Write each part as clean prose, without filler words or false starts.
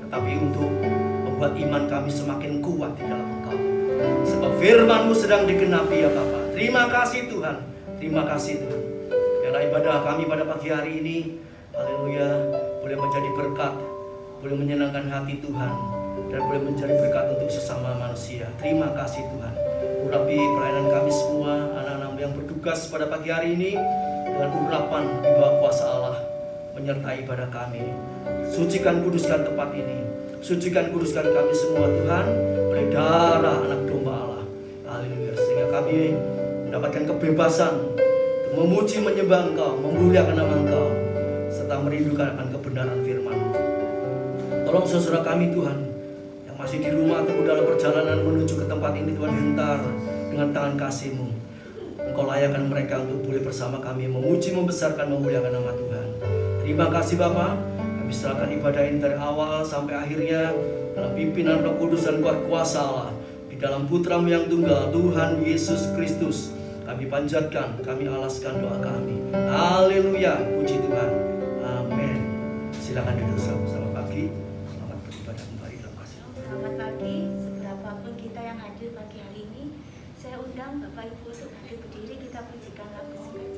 tetapi untuk membuat iman kami semakin kuat di dalam Engkau. Sebab firman-Mu sedang digenapi ya Bapa. Terima kasih Tuhan. Terima kasih Tuhan. Biarlah ibadah kami pada pagi hari ini, haleluya, boleh menjadi berkat, boleh menyenangkan hati Tuhan, dan boleh menjadi berkat untuk sesama manusia. Terima kasih Tuhan. Urapi pelayanan kami semua, anak-anak yang bertugas pada pagi hari ini, dengan urapan di bawah kuasa Allah, menyertai ibadah kami. Sucikan kuduskan tempat ini, sucikan kuduskan kami semua Tuhan, oleh darah anak domba Allah. Haleluya. Sehingga kami mendapatkan kebebasan untuk memuji, menyembah Engkau, memuliakan nama Engkau, serta merindukan akan kebenaran firman. Tolong saudara kami Tuhan, yang masih di rumah atau dalam perjalanan menuju ke tempat ini Tuhan, hentar dengan tangan kasih-Mu. Engkau layakkan mereka untuk boleh bersama kami memuji, membesarkan, memuliakan nama Tuhan. Terima kasih Bapa. Kami serahkan ibadah ini dari awal sampai akhirnya dalam pimpinan Roh Kudus dan kuat kuasa Allah, di dalam Putra-Mu yang tunggal, Tuhan Yesus Kristus. Kami panjatkan, kami alaskan doa kami. Haleluya, puji Tuhan. Amin. Silakan duduk. Selamat pagi. Selamat beribadah kembali dalam kasih. Selamat pagi, seberapapun kita yang hadir pagi hari ini, saya undang Bapak Ibu untuk hadir berdiri, kita pujikan lagu singkat.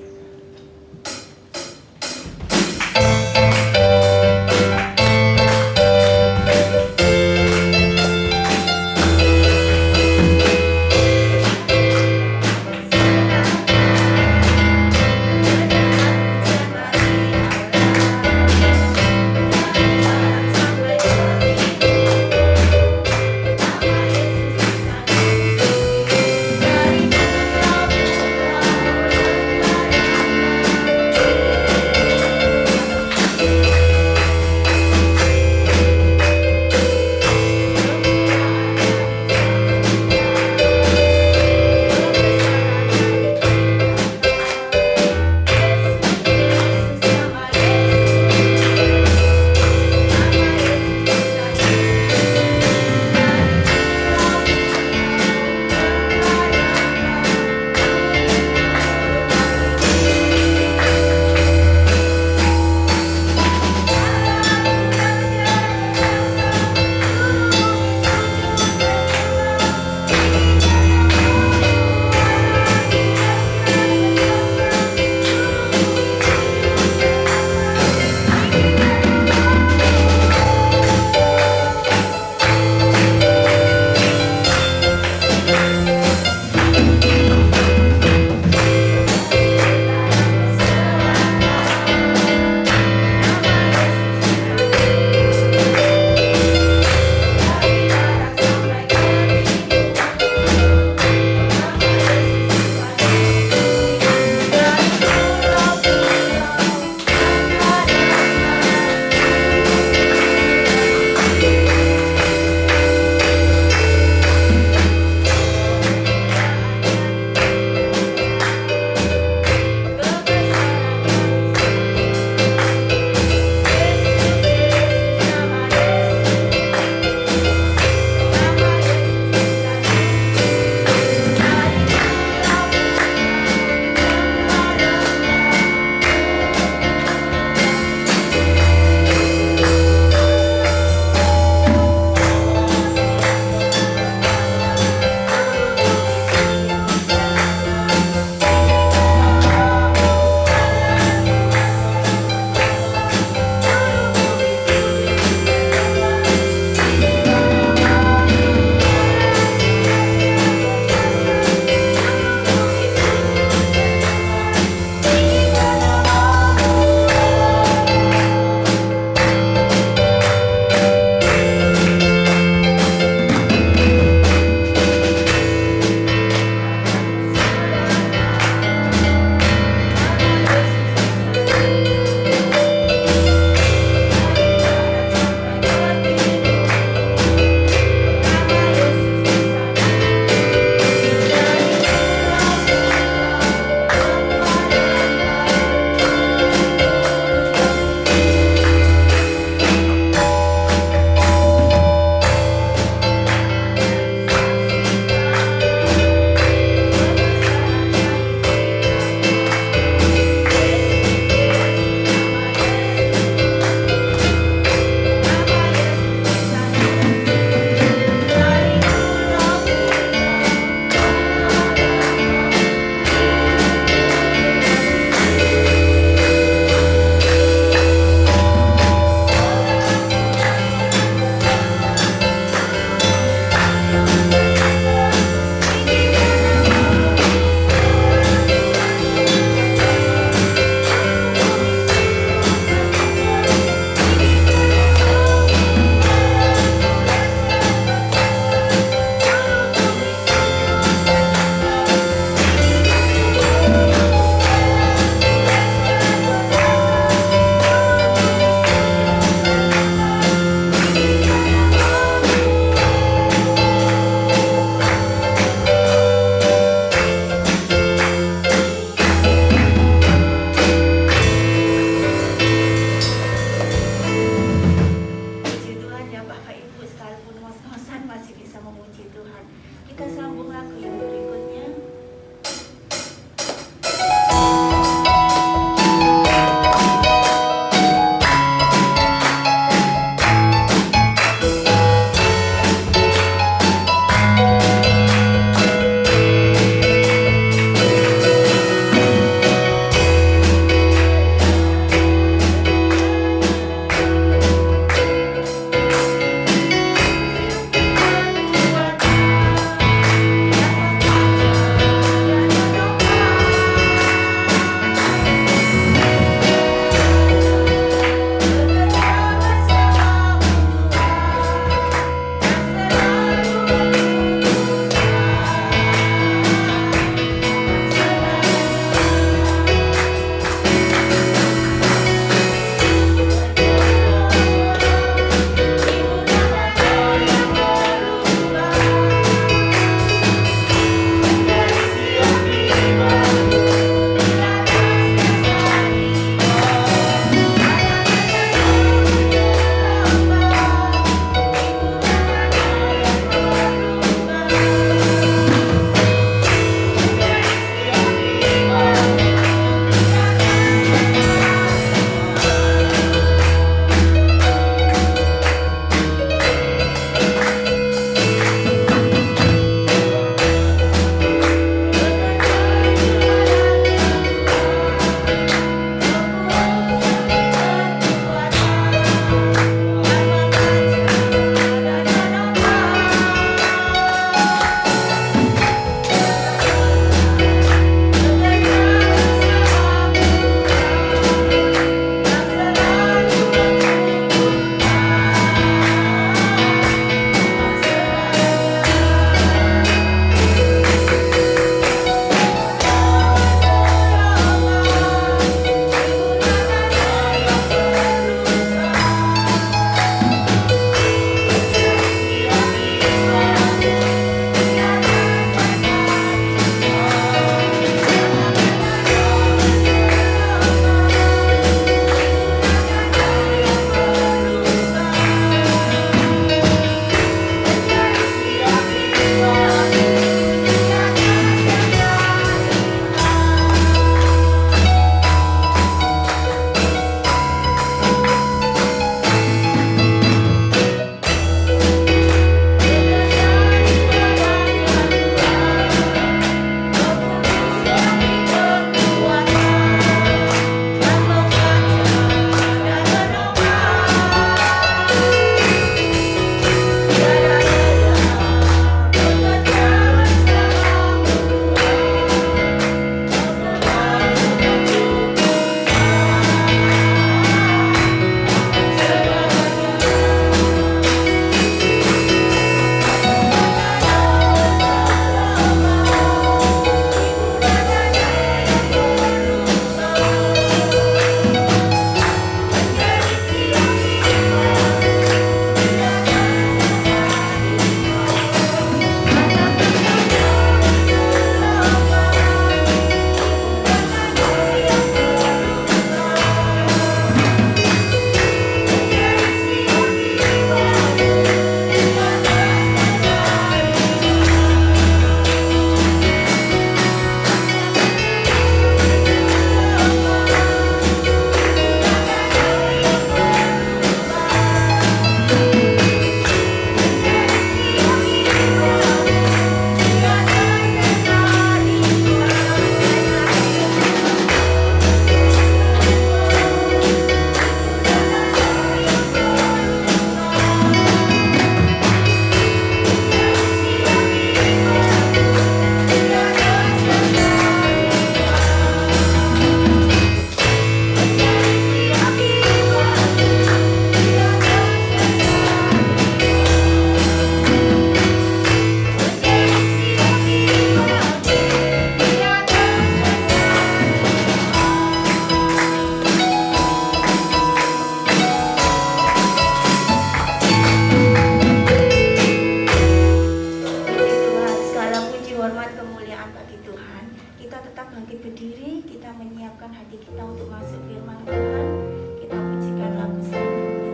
siapkan hati kita untuk masuk firman Tuhan. Kita pujikan lagu selanjutnya.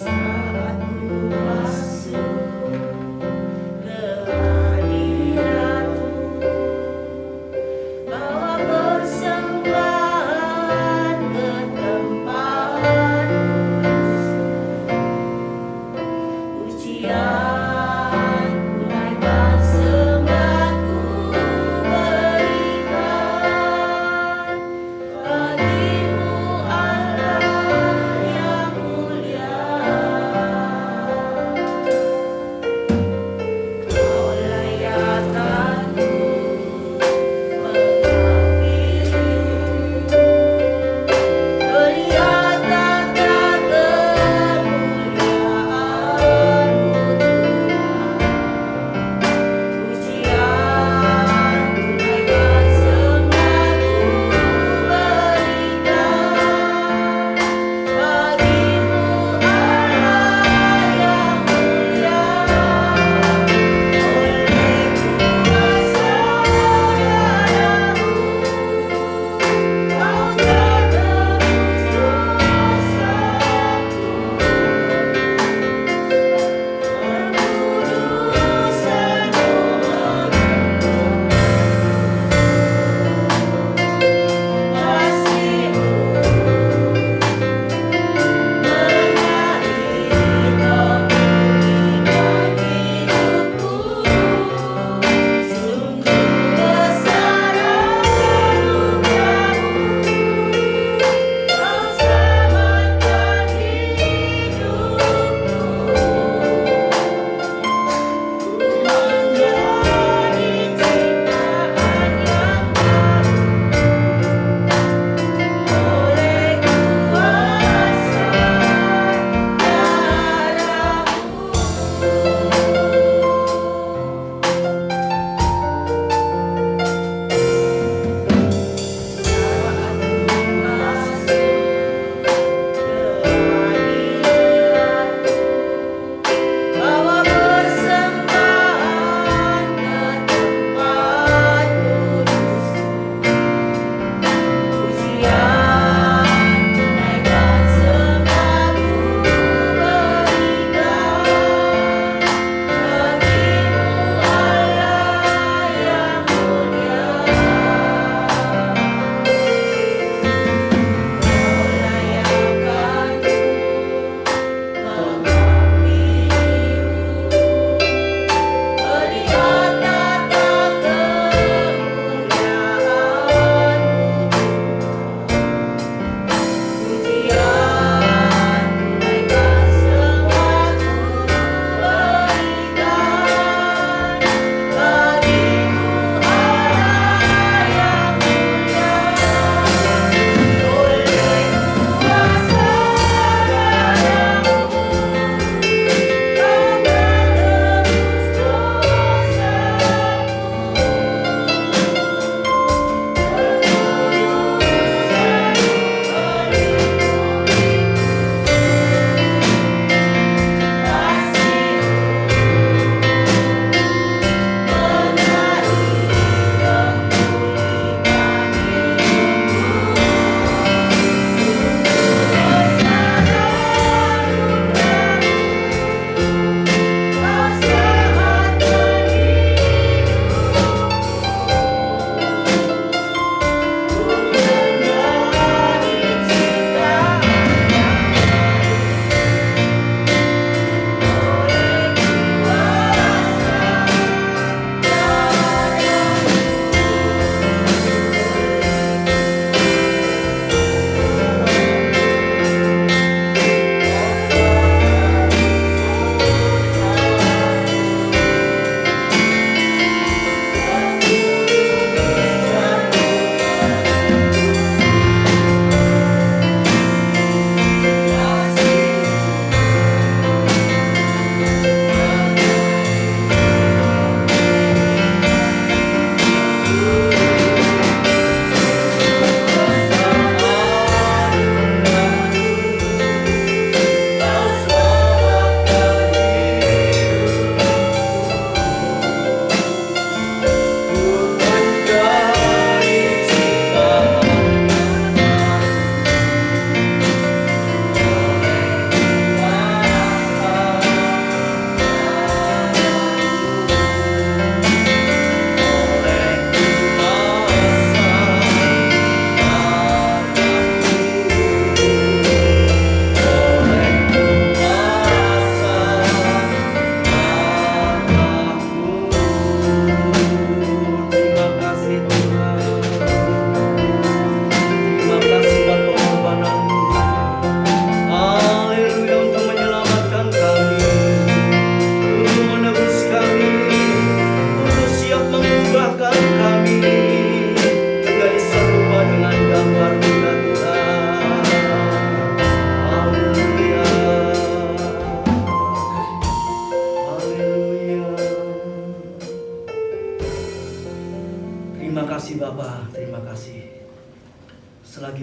Saat ku masuk ke hadirat-Mu, bawa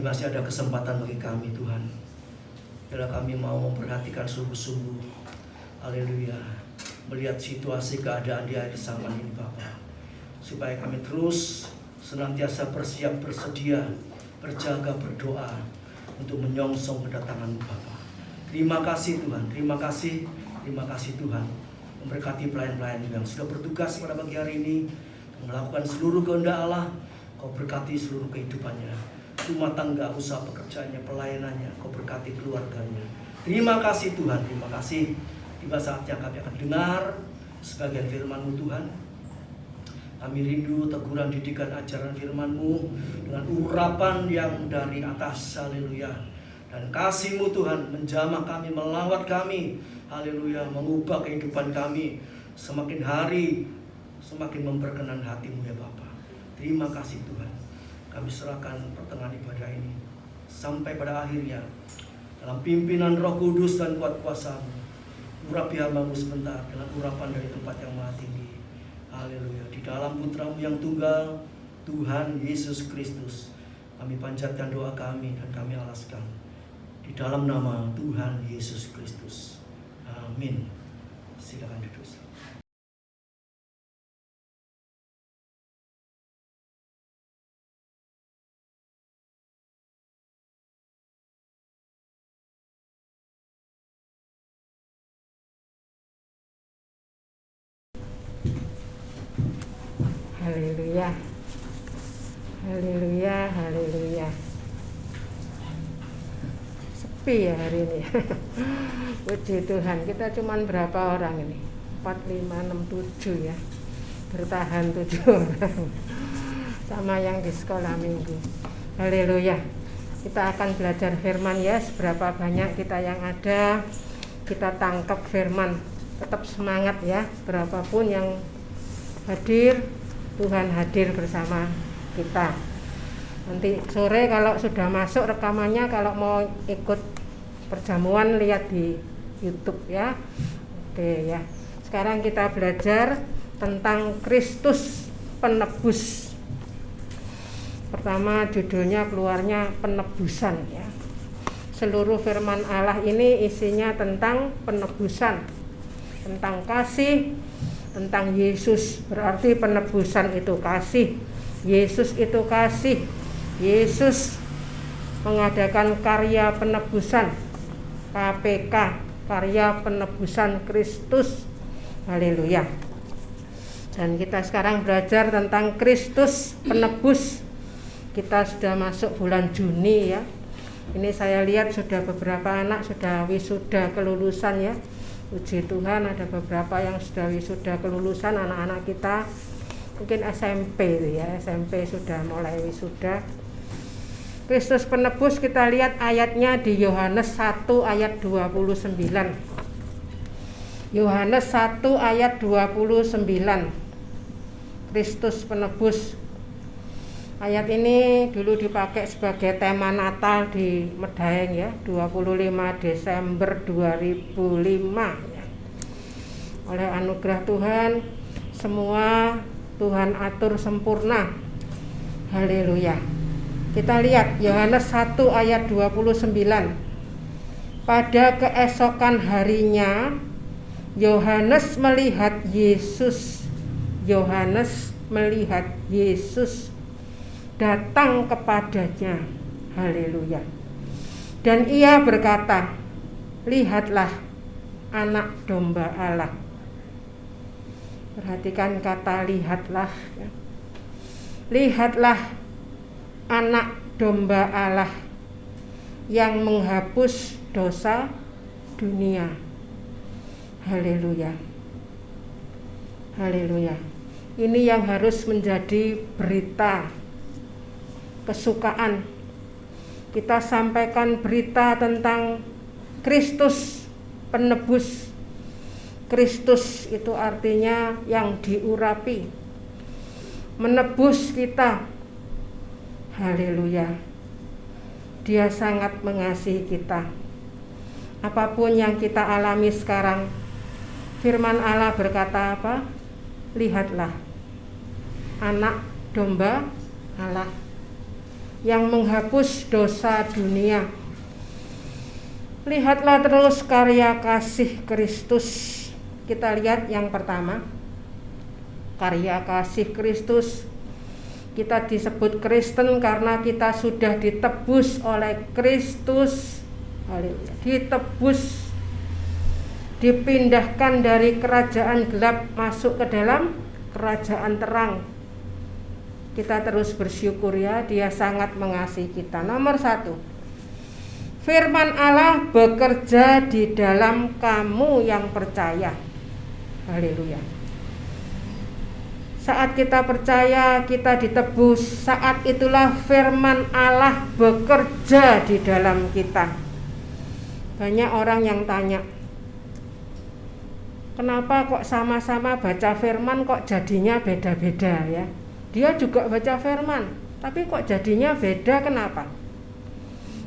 lagi masih ada kesempatan bagi kami Tuhan. Bila kami mau memperhatikan sungguh-sungguh, haleluya, melihat situasi keadaan di akhir zaman ini Bapa, supaya kami terus senantiasa bersedia, berjaga, berdoa untuk menyongsong kedatangan-Mu Bapa. Terima kasih Tuhan, terima kasih Tuhan. Memberkati pelayan-pelayan yang sudah bertugas pada pagi hari ini, melakukan seluruh kehendak Allah. Kau berkati seluruh kehidupannya, rumah tangga, usaha pekerjaannya, pelayanannya. Kau berkati keluarganya. Terima kasih Tuhan, terima kasih. Tiba saatnya kami akan dengar sebagian firman-Mu Tuhan. Kami rindu teguran, didikan, ajaran firman-Mu dengan urapan yang dari atas, haleluya. Dan kasih-Mu Tuhan menjamah kami, melawat kami, haleluya, mengubah kehidupan kami. Semakin hari semakin memperkenan hati-Mu ya Bapa. Terima kasih Tuhan. Kami serahkan pertengahan ibadah ini sampai pada akhirnya dalam pimpinan Roh Kudus dan kuat kuasa-Mu. Urapi hamba-Mu sebentar dengan urapan dari tempat yang maha tinggi. Haleluya. Di dalam Putra-Mu yang tunggal, Tuhan Yesus Kristus, kami panjatkan doa kami dan kami alaskan di dalam nama Tuhan Yesus Kristus. Amin. Silakan duduk. Haleluya, haleluya, haleluya. Sepi ya hari ini. Puji Tuhan, kita cuman berapa orang ini? 4, 5, 6, 7 ya. Bertahan 7 orang. Sama yang di sekolah minggu. Haleluya. Kita akan belajar firman ya. Seberapa banyak kita yang ada, kita tangkap firman. Tetap semangat ya. Berapapun yang hadir, Tuhan hadir bersama kita. Nanti sore kalau sudah masuk rekamannya, kalau mau ikut perjamuan lihat di YouTube ya. Oke ya. Sekarang kita belajar tentang Kristus penebus. Pertama judulnya keluarnya penebusan ya. Seluruh firman Allah ini isinya tentang penebusan, tentang kasih, tentang Yesus. Berarti penebusan itu kasih, Yesus itu kasih. Yesus mengadakan karya penebusan, KPK, karya penebusan Kristus. Haleluya. Dan kita sekarang belajar tentang Kristus penebus. Kita sudah masuk bulan Juni ya. Ini saya lihat sudah beberapa anak sudah wisuda kelulusan ya. Puji Tuhan, ada beberapa yang sudah wisuda kelulusan, anak-anak kita mungkin SMP ya, SMP sudah mulai wisuda. Kristus penebus kita lihat ayatnya di Yohanes 1 ayat 29. Yohanes 1 ayat 29. Kristus penebus. Ayat ini dulu dipakai sebagai tema Natal di Medaeng ya, 25 Desember 2005 ya. Oleh anugerah Tuhan semua Tuhan atur sempurna. Haleluya. Kita lihat Yohanes 1 ayat 29. Pada keesokan harinya Yohanes melihat Yesus. Yohanes melihat Yesus datang kepadanya. Haleluya. Dan ia berkata, lihatlah anak domba Allah. Perhatikan kata lihatlah. Lihatlah anak domba Allah yang menghapus dosa dunia. Haleluya. Haleluya. Ini yang harus menjadi berita kesukaan. Kita sampaikan berita tentang Kristus penebus. Kristus itu artinya yang diurapi, menebus kita. Haleluya. Dia sangat mengasihi kita. Apapun yang kita alami sekarang, firman Allah berkata apa? Lihatlah anak domba Allah yang menghapus dosa dunia. Lihatlah terus karya kasih Kristus. Kita lihat yang pertama, karya kasih Kristus. Kita disebut Kristen karena kita sudah ditebus oleh Kristus. Haleluya. Ditebus, dipindahkan dari kerajaan gelap masuk ke dalam kerajaan terang. Kita terus bersyukur ya, Dia sangat mengasihi kita. Nomor 1, firman Allah bekerja di dalam kamu yang percaya. Haleluya. Saat kita percaya, kita ditebus, saat itulah firman Allah bekerja di dalam kita. Banyak orang yang tanya, kenapa kok sama-sama baca firman kok jadinya beda-beda ya? Dia juga baca firman, tapi kok jadinya beda, kenapa?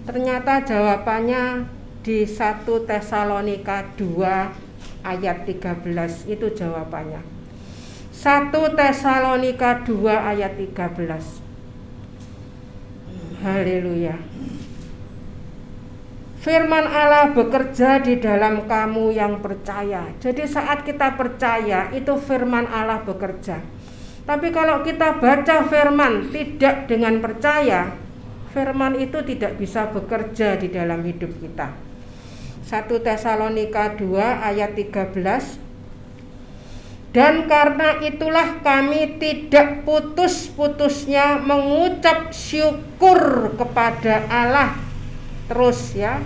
Ternyata jawabannya di 1 Tesalonika 2 ayat 13, itu jawabannya. 1 Tesalonika 2 ayat 13. Haleluya. Firman Allah bekerja di dalam kamu yang percaya. Jadi saat kita percaya, itu firman Allah bekerja. Tapi kalau kita baca firman tidak dengan percaya, firman itu tidak bisa bekerja di dalam hidup kita. 1 Tesalonika 2 ayat 13. Dan karena itulah kami tidak putus-putusnya mengucap syukur kepada Allah. Terus ya,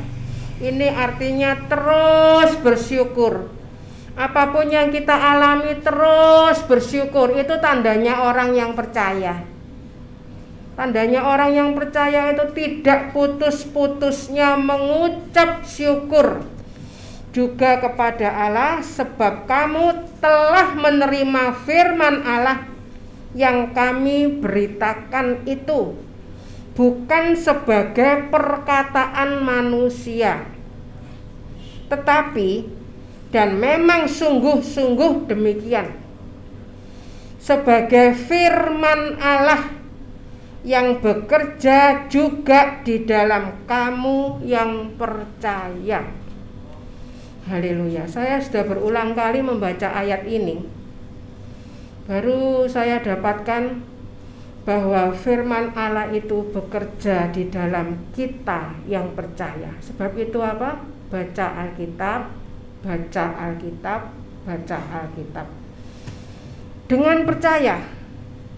ini artinya terus bersyukur. Apapun yang kita alami terus bersyukur, itu tandanya orang yang percaya. Tandanya orang yang percaya itu tidak putus-putusnya mengucap syukur juga kepada Allah, sebab kamu telah menerima firman Allah yang kami beritakan itu bukan sebagai perkataan manusia, tetapi dan memang sungguh-sungguh demikian, sebagai firman Allah yang bekerja juga di dalam kamu yang percaya. Haleluya. Saya sudah berulang kali membaca ayat ini, baru saya dapatkan bahwa firman Allah itu bekerja di dalam kita yang percaya. Sebab itu apa? Baca Alkitab, baca Alkitab, baca Alkitab. Dengan percaya,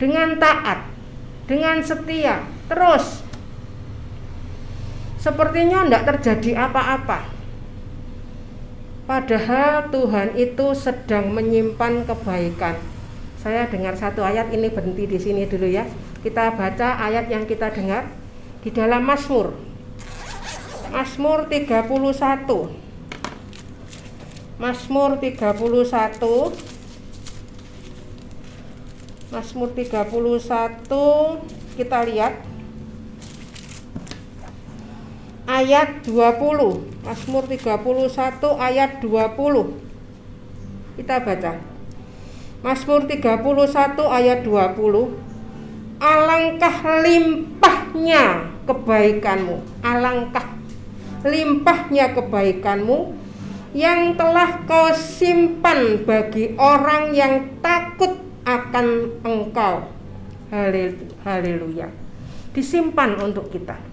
dengan taat, dengan setia, terus. Sepertinya tidak terjadi apa-apa. Padahal Tuhan itu sedang menyimpan kebaikan. Saya dengar satu ayat, ini berhenti di sini dulu ya. Kita baca ayat yang kita dengar di dalam Mazmur 31. Mazmur 31. Mazmur 31, kita lihat ayat 20. Mazmur 31 ayat 20. Kita baca. Mazmur 31 ayat 20. Alangkah limpahnya kebaikanmu, alangkah limpahnya kebaikanmu yang telah kau simpan bagi orang yang takut akan engkau. Haleluya. Disimpan untuk kita.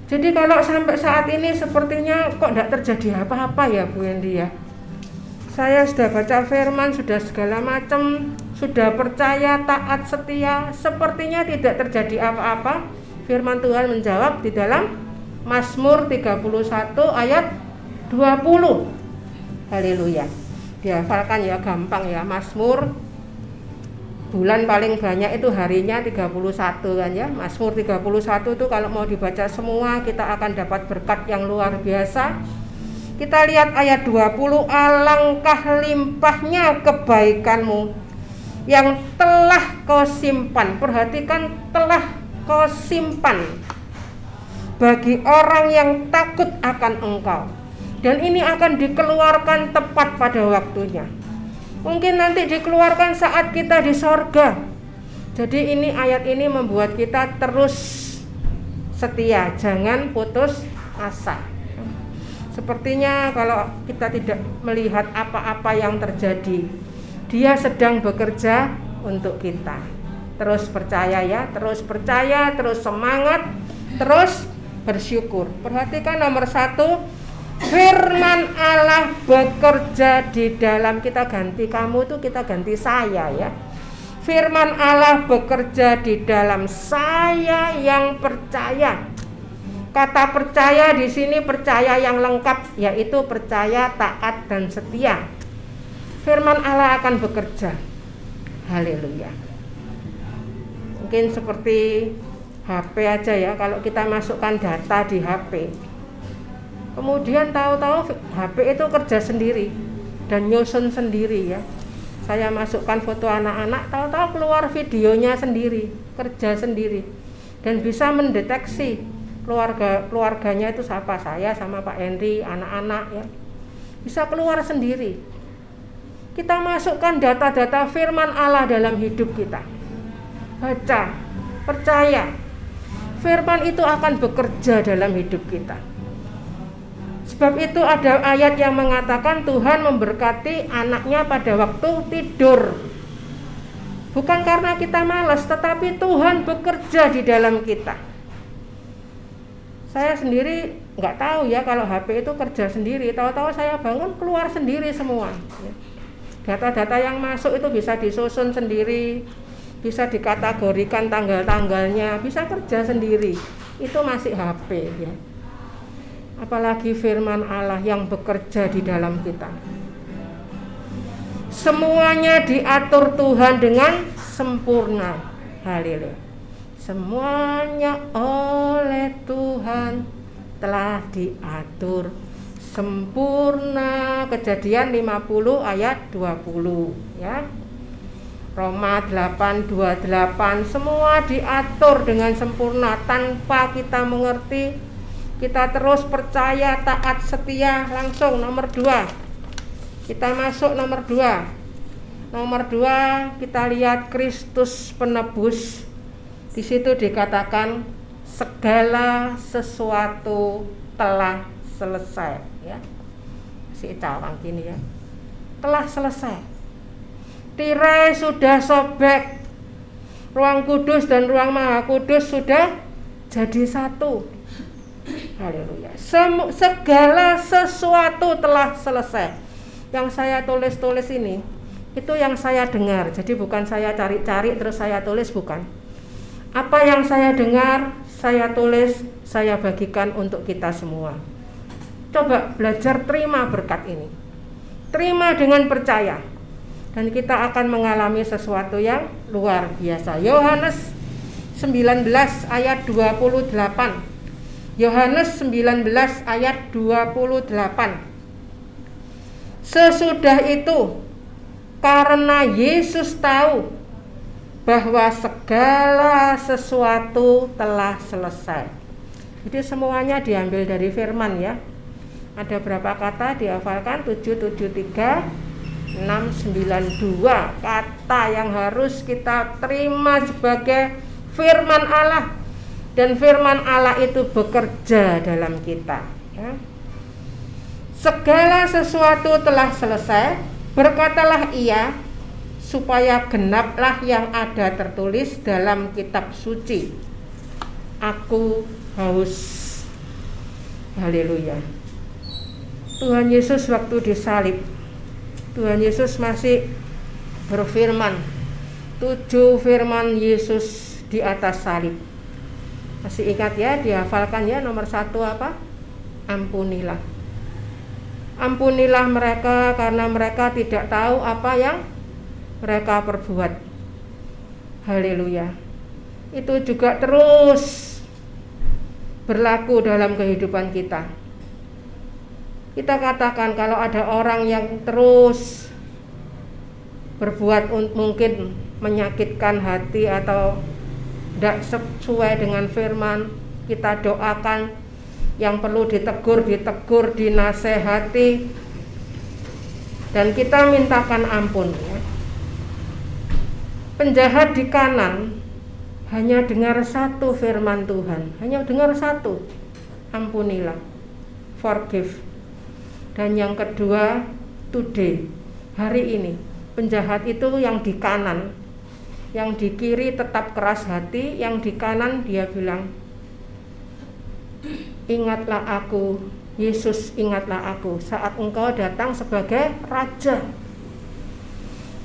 Jadi kalau sampai saat ini sepertinya kok tidak terjadi apa-apa ya Bu Endi ya. Saya sudah baca firman, sudah segala macam, sudah percaya, taat, setia, sepertinya tidak terjadi apa-apa. Firman Tuhan menjawab di dalam Mazmur 31 ayat 20. Haleluya. Dihafalkan ya, gampang ya. Mazmur, bulan paling banyak itu harinya 31 kan ya. Mazmur 31 itu kalau mau dibaca semua kita akan dapat berkat yang luar biasa. Kita lihat ayat 20, alangkah limpahnya kebaikanmu yang telah kau simpan. Perhatikan, telah kau simpan bagi orang yang takut akan engkau. Dan ini akan dikeluarkan tepat pada waktunya. Mungkin nanti dikeluarkan saat kita di sorga. Jadi ini ayat ini membuat kita terus setia, jangan putus asa. Sepertinya kalau kita tidak melihat apa-apa yang terjadi, Dia sedang bekerja untuk kita. Terus percaya ya, terus percaya, terus semangat, terus bersyukur. Perhatikan nomor 1, firman Allah bekerja di dalam kita. Ganti kamu tuh kita ganti saya ya. Firman Allah bekerja di dalam saya yang percaya. Kata percaya di sini percaya yang lengkap, yaitu percaya, taat, dan setia. Firman Allah akan bekerja. Haleluya. Mungkin seperti HP aja ya, kalau kita masukkan data di HP, kemudian tahu-tahu HP itu kerja sendiri dan nyusun sendiri ya. Saya masukkan foto anak-anak, tahu-tahu keluar videonya sendiri, kerja sendiri, dan bisa mendeteksi keluarganya itu siapa, saya sama Pak Henry, anak-anak ya, bisa keluar sendiri. Kita masukkan data-data firman Allah dalam hidup kita, baca, percaya, firman itu akan bekerja dalam hidup kita. Sebab itu ada ayat yang mengatakan Tuhan memberkati anaknya pada waktu tidur. Bukan karena kita malas, tetapi Tuhan bekerja di dalam kita. Saya sendiri nggak tahu ya kalau HP itu kerja sendiri. Tahu-tahu saya bangun keluar sendiri semua. Data-data yang masuk itu bisa disusun sendiri, bisa dikategorikan tanggal-tanggalnya, bisa kerja sendiri. Itu masih HP ya. Apalagi firman Allah yang bekerja di dalam kita. Semuanya diatur Tuhan dengan sempurna. Haleluya. Semuanya oleh Tuhan telah diatur sempurna. Kejadian 50 ayat 20 ya. Roma 8:28, semua diatur dengan sempurna tanpa kita mengerti. Kita terus percaya, taat, setia. Langsung nomor 2. Kita masuk nomor 2. Nomor 2 kita lihat Kristus penebus. Di situ dikatakan segala sesuatu telah selesai ya. Si cawang gini ya. Telah selesai. Tirai sudah sobek. Ruang kudus dan ruang maha kudus sudah jadi satu. Haleluya. Segala sesuatu telah selesai. Yang saya tulis ini, itu yang saya dengar. Jadi bukan saya cari-cari terus saya tulis, bukan. Apa yang saya dengar, saya tulis, saya bagikan untuk kita semua. Coba belajar terima berkat ini. Terima dengan percaya. Dan kita akan mengalami sesuatu yang luar biasa. Yohanes 19 ayat 28. Yohanes 19 ayat 28. Sesudah itu, karena Yesus tahu bahwa segala sesuatu telah selesai. Jadi semuanya diambil dari firman ya. Ada berapa kata dihafalkan? 773 692 kata yang harus kita terima sebagai firman Allah. Dan firman Allah itu bekerja dalam kita ya. Segala sesuatu telah selesai, berkatalah ia, supaya genaplah yang ada tertulis dalam kitab suci. Aku haus. Haleluya. Tuhan Yesus waktu disalib, Tuhan Yesus masih berfirman. 7 firman Yesus di atas salib. Masih ingat ya, dihafalkan ya. Nomor 1 apa? Ampunilah. Ampunilah mereka karena mereka tidak tahu apa yang mereka perbuat. Haleluya. Itu juga terus berlaku dalam kehidupan kita. Kita katakan kalau ada orang yang terus berbuat mungkin menyakitkan hati atau tidak sesuai dengan firman, kita doakan. Yang perlu ditegur, dinasehati, dan kita mintakan ampun ya. Penjahat di kanan hanya dengar satu firman Tuhan, hanya dengar satu, ampunilah, forgive. Dan yang kedua, today, hari ini, penjahat itu yang di kanan, yang di kiri tetap keras hati, yang di kanan dia bilang, ingatlah aku, Yesus, ingatlah aku saat engkau datang sebagai Raja.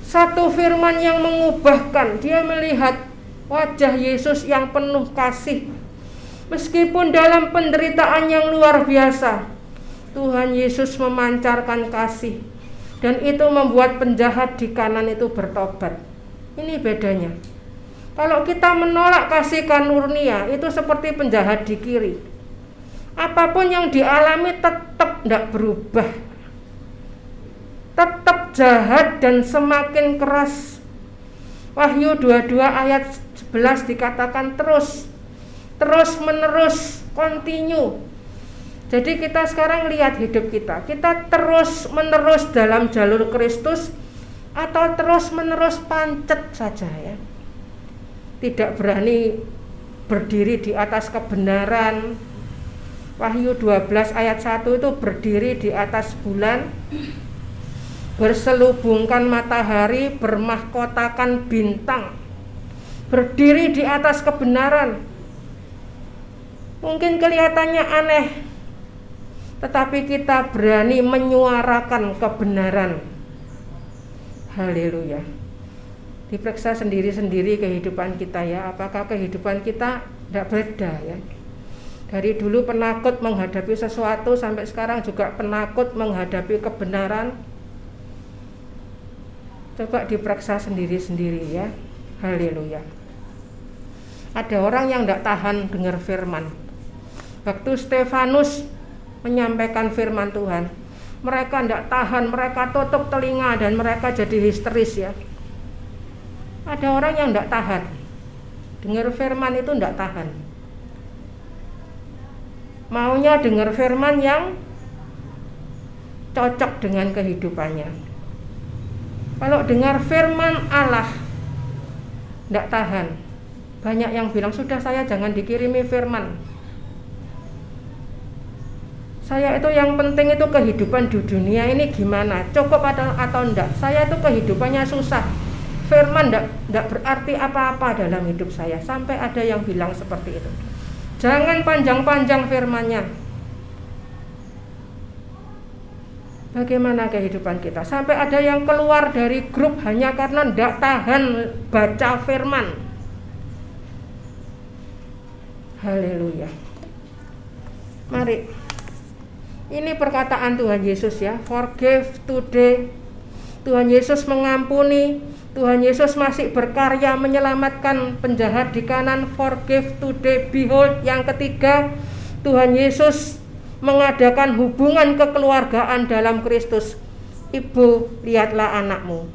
Satu firman yang mengubahkan, dia melihat wajah Yesus yang penuh kasih. Meskipun dalam penderitaan yang luar biasa, Tuhan Yesus memancarkan kasih, dan itu membuat penjahat di kanan itu bertobat. Ini bedanya. Kalau kita menolak kasih karunia, itu seperti penjahat di kiri. Apapun yang dialami tetap tidak berubah, tetap jahat dan semakin keras. Wahyu 22 ayat 11 dikatakan terus menerus, continue. Jadi kita sekarang lihat hidup kita terus menerus dalam jalur Kristus atau terus menerus pancet saja ya. Tidak berani berdiri di atas kebenaran. Wahyu 12 ayat 1 itu berdiri di atas bulan, berselubungkan matahari, bermahkotakan bintang, berdiri di atas kebenaran. Mungkin kelihatannya aneh, tetapi kita berani menyuarakan kebenaran. Haleluya. Diperiksa sendiri-sendiri kehidupan kita ya, apakah kehidupan kita tidak beda ya. Dari dulu penakut menghadapi sesuatu, sampai sekarang juga penakut menghadapi kebenaran. Coba diperiksa sendiri-sendiri ya. Haleluya. Ada orang yang tidak tahan dengar firman. Waktu Stefanus menyampaikan firman Tuhan, mereka tidak tahan, mereka tutup telinga dan mereka jadi histeris ya. Ada orang yang tidak tahan dengar firman, itu tidak tahan, maunya dengar firman yang cocok dengan kehidupannya. Kalau dengar firman Allah tidak tahan. Banyak yang bilang, sudah saya jangan dikirimi firman, saya itu yang penting itu kehidupan di dunia ini gimana, cukup atau enggak. Saya itu kehidupannya susah, firman enggak berarti apa-apa dalam hidup saya. Sampai ada yang bilang seperti itu. Jangan panjang-panjang firmannya. Bagaimana kehidupan kita? Sampai ada yang keluar dari grup hanya karena enggak tahan baca firman. Haleluya. Mari, ini perkataan Tuhan Yesus ya, forgive today. Tuhan Yesus mengampuni, Tuhan Yesus masih berkarya menyelamatkan penjahat di kanan, forgive today. Behold, yang ketiga, Tuhan Yesus mengadakan hubungan kekeluargaan dalam Kristus. Ibu, lihatlah anakmu,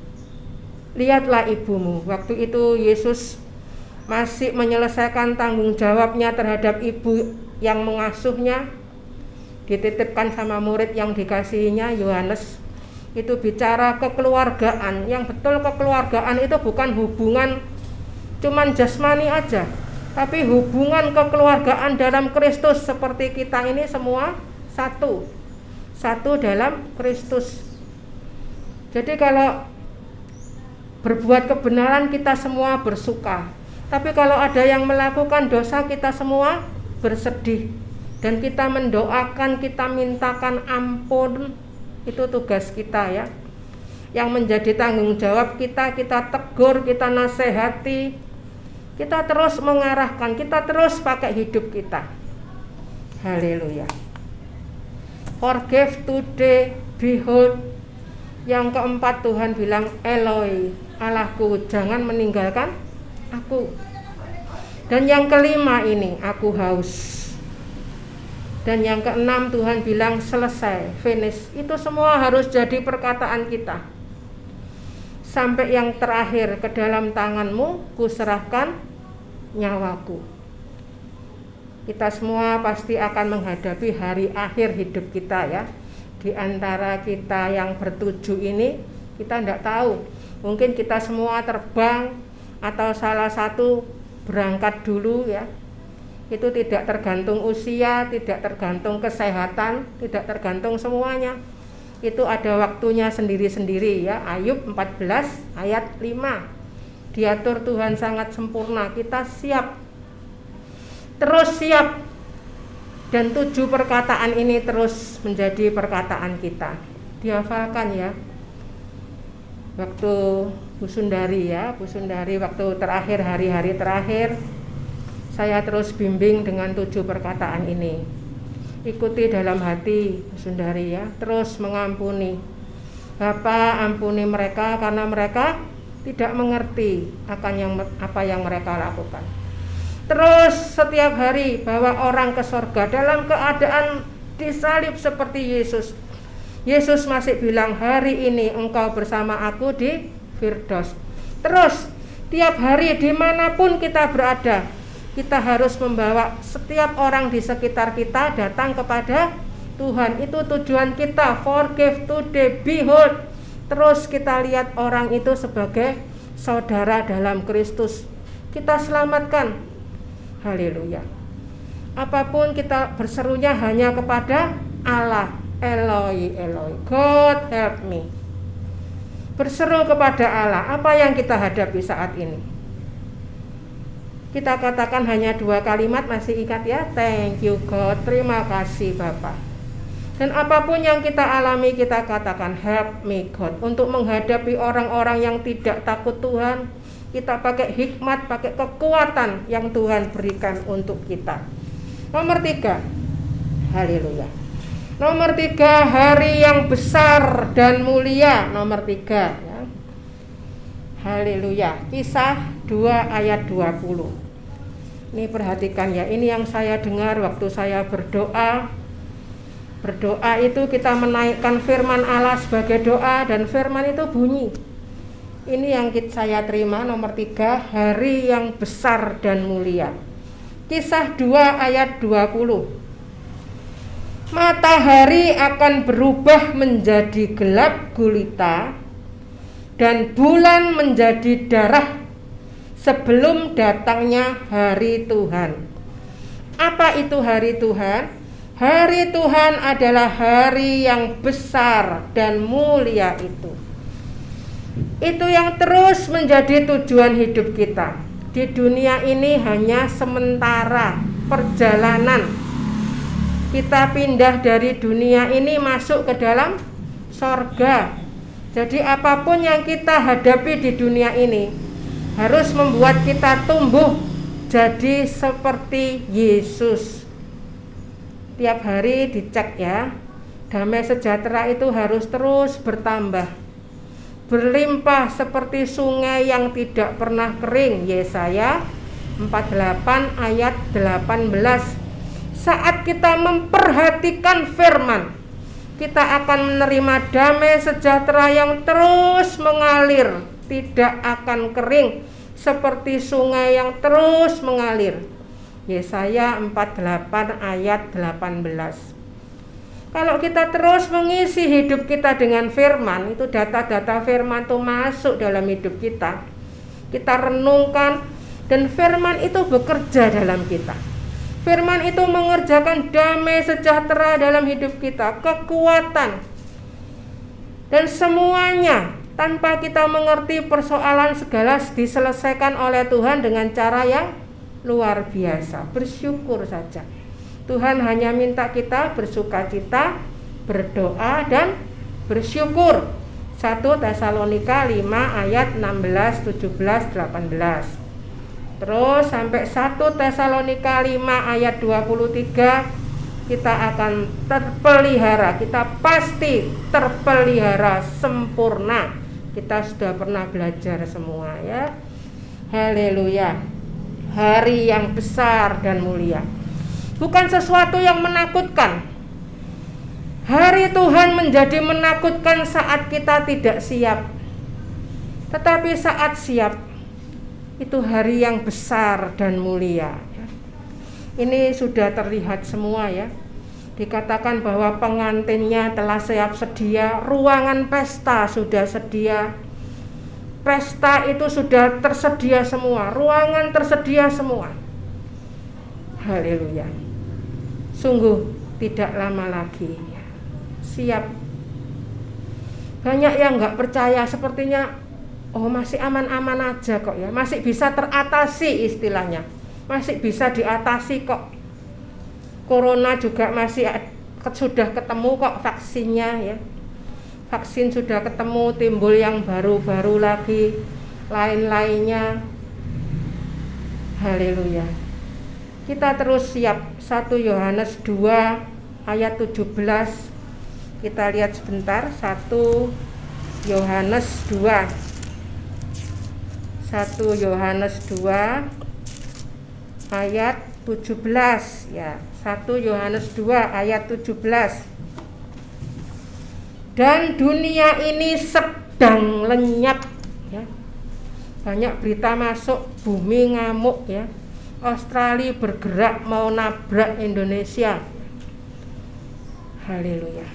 lihatlah ibumu. Waktu itu Yesus masih menyelesaikan tanggung jawabnya terhadap ibu yang mengasuhnya, dititipkan sama murid yang dikasihinya, Yohanes. Itu bicara kekeluargaan. Yang betul kekeluargaan itu bukan hubungan cuman jasmani aja, tapi hubungan kekeluargaan dalam Kristus. Seperti kita ini semua satu dalam Kristus. Jadi kalau berbuat kebenaran kita semua bersuka, tapi kalau ada yang melakukan dosa kita semua bersedih. Dan kita mendoakan, kita mintakan ampun. Itu tugas kita ya. Yang menjadi tanggung jawab kita tegur, kita nasihati, kita terus mengarahkan, kita terus pakai hidup kita. Haleluya. Forgive today, behold. Yang keempat, Tuhan bilang, Eloi, Allahku, jangan meninggalkan aku. Dan yang kelima ini, aku haus. Dan yang keenam, Tuhan bilang selesai, finish. Itu semua harus jadi perkataan kita. Sampai yang terakhir, ke dalam tanganmu kuserahkan nyawaku. Kita semua pasti akan menghadapi hari akhir hidup kita ya. Di antara kita yang bertujuh ini, kita tidak tahu. Mungkin kita semua terbang, atau salah satu berangkat dulu ya. Itu tidak tergantung usia, tidak tergantung kesehatan, tidak tergantung semuanya. Itu ada waktunya sendiri-sendiri ya. Ayub 14 ayat 5. Diatur Tuhan sangat sempurna. Kita siap. Terus siap. Dan 7 perkataan ini terus menjadi perkataan kita. Dihafalkan ya. Waktu Bu Sundari waktu terakhir, hari-hari terakhir, saya terus bimbing dengan 7 perkataan ini. Ikuti dalam hati Bu Sundari ya, terus mengampuni. Bapa, ampuni mereka karena mereka tidak mengerti akan apa yang mereka lakukan. Terus setiap hari bawa orang ke sorga dalam keadaan disalib seperti Yesus. Yesus masih bilang, hari ini engkau bersama aku di Firdaus. Terus tiap hari dimanapun kita berada, kita harus membawa setiap orang di sekitar kita datang kepada Tuhan. Itu tujuan kita, forgive today, behold. Terus kita lihat orang itu sebagai saudara dalam Kristus. Kita selamatkan. Haleluya. Apapun kita berserunya hanya kepada Allah. Eloi, Eloi, God help me. Berseru kepada Allah. Apa yang kita hadapi saat ini? Kita katakan hanya 2 kalimat, masih ingat ya? Thank you God, terima kasih Bapak. Dan apapun yang kita alami, kita katakan help me God. Untuk menghadapi orang-orang yang tidak takut Tuhan, kita pakai hikmat, pakai kekuatan yang Tuhan berikan untuk kita. Nomor 3, haleluya. Nomor 3, hari yang besar dan mulia. Nomor 3 ya. Haleluya. Kisah 2 ayat 20. Ini perhatikan ya, ini yang saya dengar waktu saya berdoa. Berdoa itu kita menaikkan firman Allah sebagai doa, dan firman itu bunyi. Ini yang saya terima, nomor 3, hari yang besar dan mulia. Kisah 2 ayat 20. Matahari akan berubah menjadi gelap gulita, dan bulan menjadi darah sebelum datangnya hari Tuhan. Apa itu hari Tuhan? Hari Tuhan adalah hari yang besar dan mulia itu. Itu yang terus menjadi tujuan hidup kita. Di dunia ini hanya sementara perjalanan. Kita pindah dari dunia ini masuk ke dalam sorga. Jadi apapun yang kita hadapi di dunia ini harus membuat kita tumbuh jadi seperti Yesus. Tiap hari dicek ya. Damai sejahtera itu harus terus bertambah, berlimpah seperti sungai yang tidak pernah kering. Yesaya 48 ayat 18. Saat kita memperhatikan firman, kita akan menerima damai sejahtera yang terus mengalir, tidak akan kering, seperti sungai yang terus mengalir. Yesaya 48 ayat 18. Kalau kita terus mengisi hidup kita dengan firman, itu data-data firman itu masuk dalam hidup kita. Kita renungkan, dan firman itu bekerja dalam kita. Firman itu mengerjakan damai sejahtera dalam hidup kita, kekuatan. Dan semuanya tanpa kita mengerti, persoalan segala diselesaikan oleh Tuhan dengan cara yang luar biasa. Bersyukur saja. Tuhan hanya minta kita bersukacita, berdoa dan bersyukur. 1 Tesalonika 5 ayat 16, 17, 18. Terus sampai 1 Tesalonika 5 ayat 23, kita akan terpelihara, kita pasti terpelihara sempurna. Kita sudah pernah belajar semua ya. Haleluya. Hari yang besar dan mulia. Bukan sesuatu yang menakutkan. Hari Tuhan menjadi menakutkan saat kita tidak siap. Tetapi saat siap, itu hari yang besar dan mulia. Ini sudah terlihat semua ya. Dikatakan bahwa pengantinnya telah siap sedia, ruangan pesta sudah sedia. pesta itu sudah tersedia semua, ruangan tersedia semua. Haleluya. Sungguh tidak lama lagi siap. Banyak yang nggak percaya, sepertinya oh masih aman-aman aja kok ya, masih bisa teratasi istilahnya, masih bisa diatasi kok. Corona juga masih sudah ketemu kok vaksinnya ya. Vaksin sudah ketemu, timbul yang baru-baru lagi, lain-lainnya. Haleluya. Kita terus siap. 1 Yohanes 2 ayat 17. Kita lihat sebentar. 1 Yohanes 2. 1 Yohanes 2 ayat 17 ya. 1 Yohanes 2 ayat 17. Dan dunia ini sedang lenyap ya. Banyak berita masuk, bumi ngamuk ya. Australia bergerak mau nabrak Indonesia. Haleluya.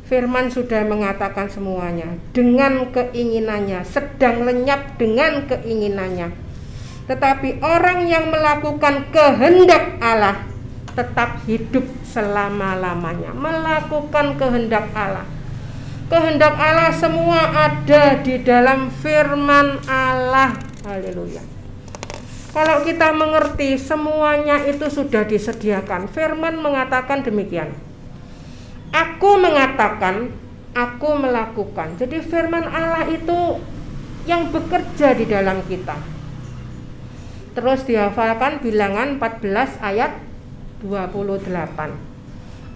Firman sudah mengatakan semuanya. Dengan keinginannya, sedang lenyap dengan keinginannya. Tetapi orang yang melakukan kehendak Allah tetap hidup selama-lamanya. Melakukan kehendak Allah. Kehendak Allah semua ada di dalam firman Allah. Haleluya. Kalau kita mengerti, semuanya itu sudah disediakan. Firman mengatakan demikian. Aku mengatakan, aku melakukan. Jadi firman Allah itu yang bekerja di dalam kita. Terus dihafalkan Bilangan 14 ayat 28.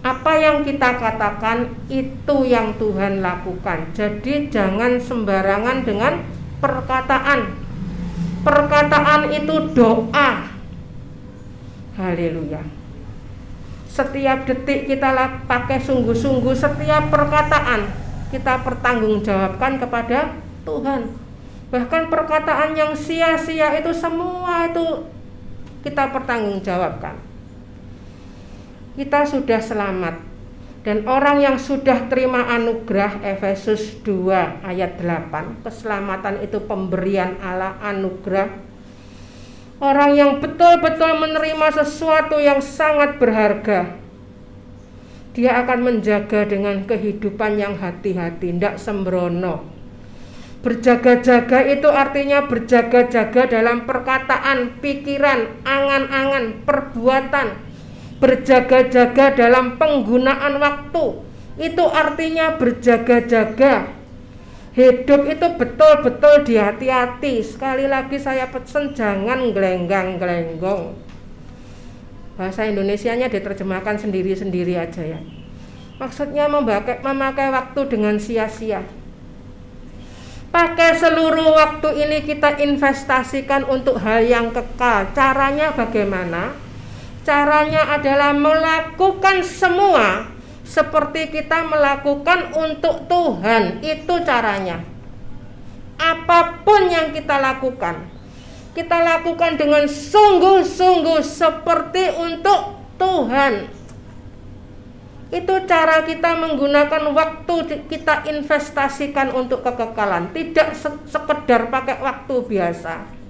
Apa yang kita katakan itu yang Tuhan lakukan. Jadi jangan sembarangan dengan perkataan. Perkataan itu doa. Haleluya. Setiap detik kita pakai sungguh-sungguh, setiap perkataan kita pertanggungjawabkan kepada Tuhan. Bahkan perkataan yang sia-sia itu semua itu kita pertanggungjawabkan. Kita sudah selamat, dan orang yang sudah terima anugerah, Efesus 2 ayat 8, keselamatan itu pemberian Allah, anugerah. Orang yang betul-betul menerima sesuatu yang sangat berharga, dia akan menjaga dengan kehidupan yang hati-hati, tidak sembrono. Berjaga-jaga itu artinya berjaga-jaga dalam perkataan, pikiran, angan-angan, perbuatan. Berjaga-jaga dalam penggunaan waktu, itu artinya berjaga-jaga. Hidup itu betul-betul dihati-hati. Sekali lagi saya pesan, jangan gelenggang-gelenggong. Bahasa Indonesianya diterjemahkan sendiri-sendiri aja ya. Maksudnya memakai waktu dengan sia-sia. Pakai seluruh waktu ini kita investasikan untuk hal yang kekal. Caranya bagaimana? Caranya adalah melakukan semua seperti kita melakukan untuk Tuhan. Itu caranya. Apapun yang kita lakukan dengan sungguh-sungguh seperti untuk Tuhan. Itu cara kita menggunakan waktu, kita investasikan untuk kekekalan. Tidak sekedar pakai waktu biasa.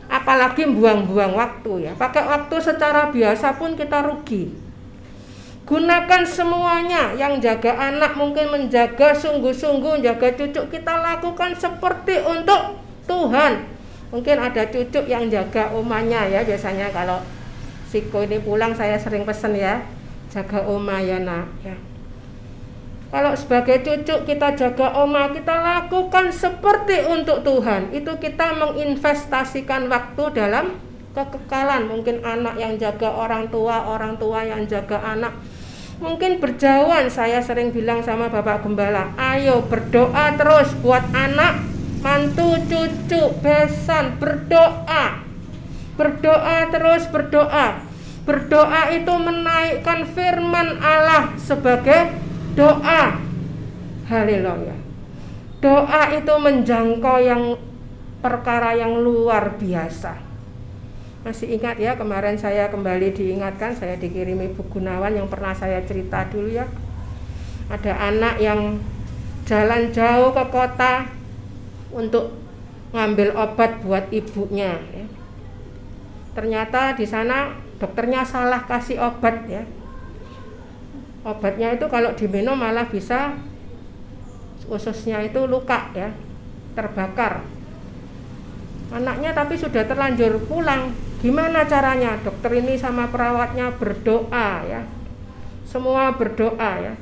Apalagi buang-buang waktu ya. Pakai waktu secara biasa pun kita rugi. Gunakan semuanya. Yang jaga anak mungkin menjaga sungguh-sungguh, jaga cucu, kita lakukan seperti untuk Tuhan. Mungkin ada cucu yang jaga omanya ya. Biasanya kalau Siko ini pulang saya sering pesen ya, jaga oma ya nak ya. Kalau sebagai cucu kita jaga oma, kita lakukan seperti untuk Tuhan. Itu kita menginvestasikan waktu dalam kekekalan. Mungkin anak yang jaga orang tua yang jaga anak. Mungkin berjauhan, saya sering bilang sama Bapak Gembala, ayo berdoa terus buat anak, mantu, cucu, besan, berdoa. Berdoa terus, berdoa. Berdoa itu menaikkan firman Allah sebagai doa. Haleluya. Doa itu menjangkau yang perkara yang luar biasa. Masih ingat ya, kemarin saya kembali diingatkan, saya dikirimi Bu Gunawan yang pernah saya cerita dulu ya. Ada anak yang jalan jauh ke kota, untuk ngambil obat buat ibunya ya. Ternyata di sana dokternya salah kasih obat ya. Obatnya itu kalau diminum malah bisa ususnya itu luka ya, terbakar. Anaknya tapi sudah terlanjur pulang. Gimana caranya? Dokter ini sama perawatnya berdoa ya. Semua berdoa ya.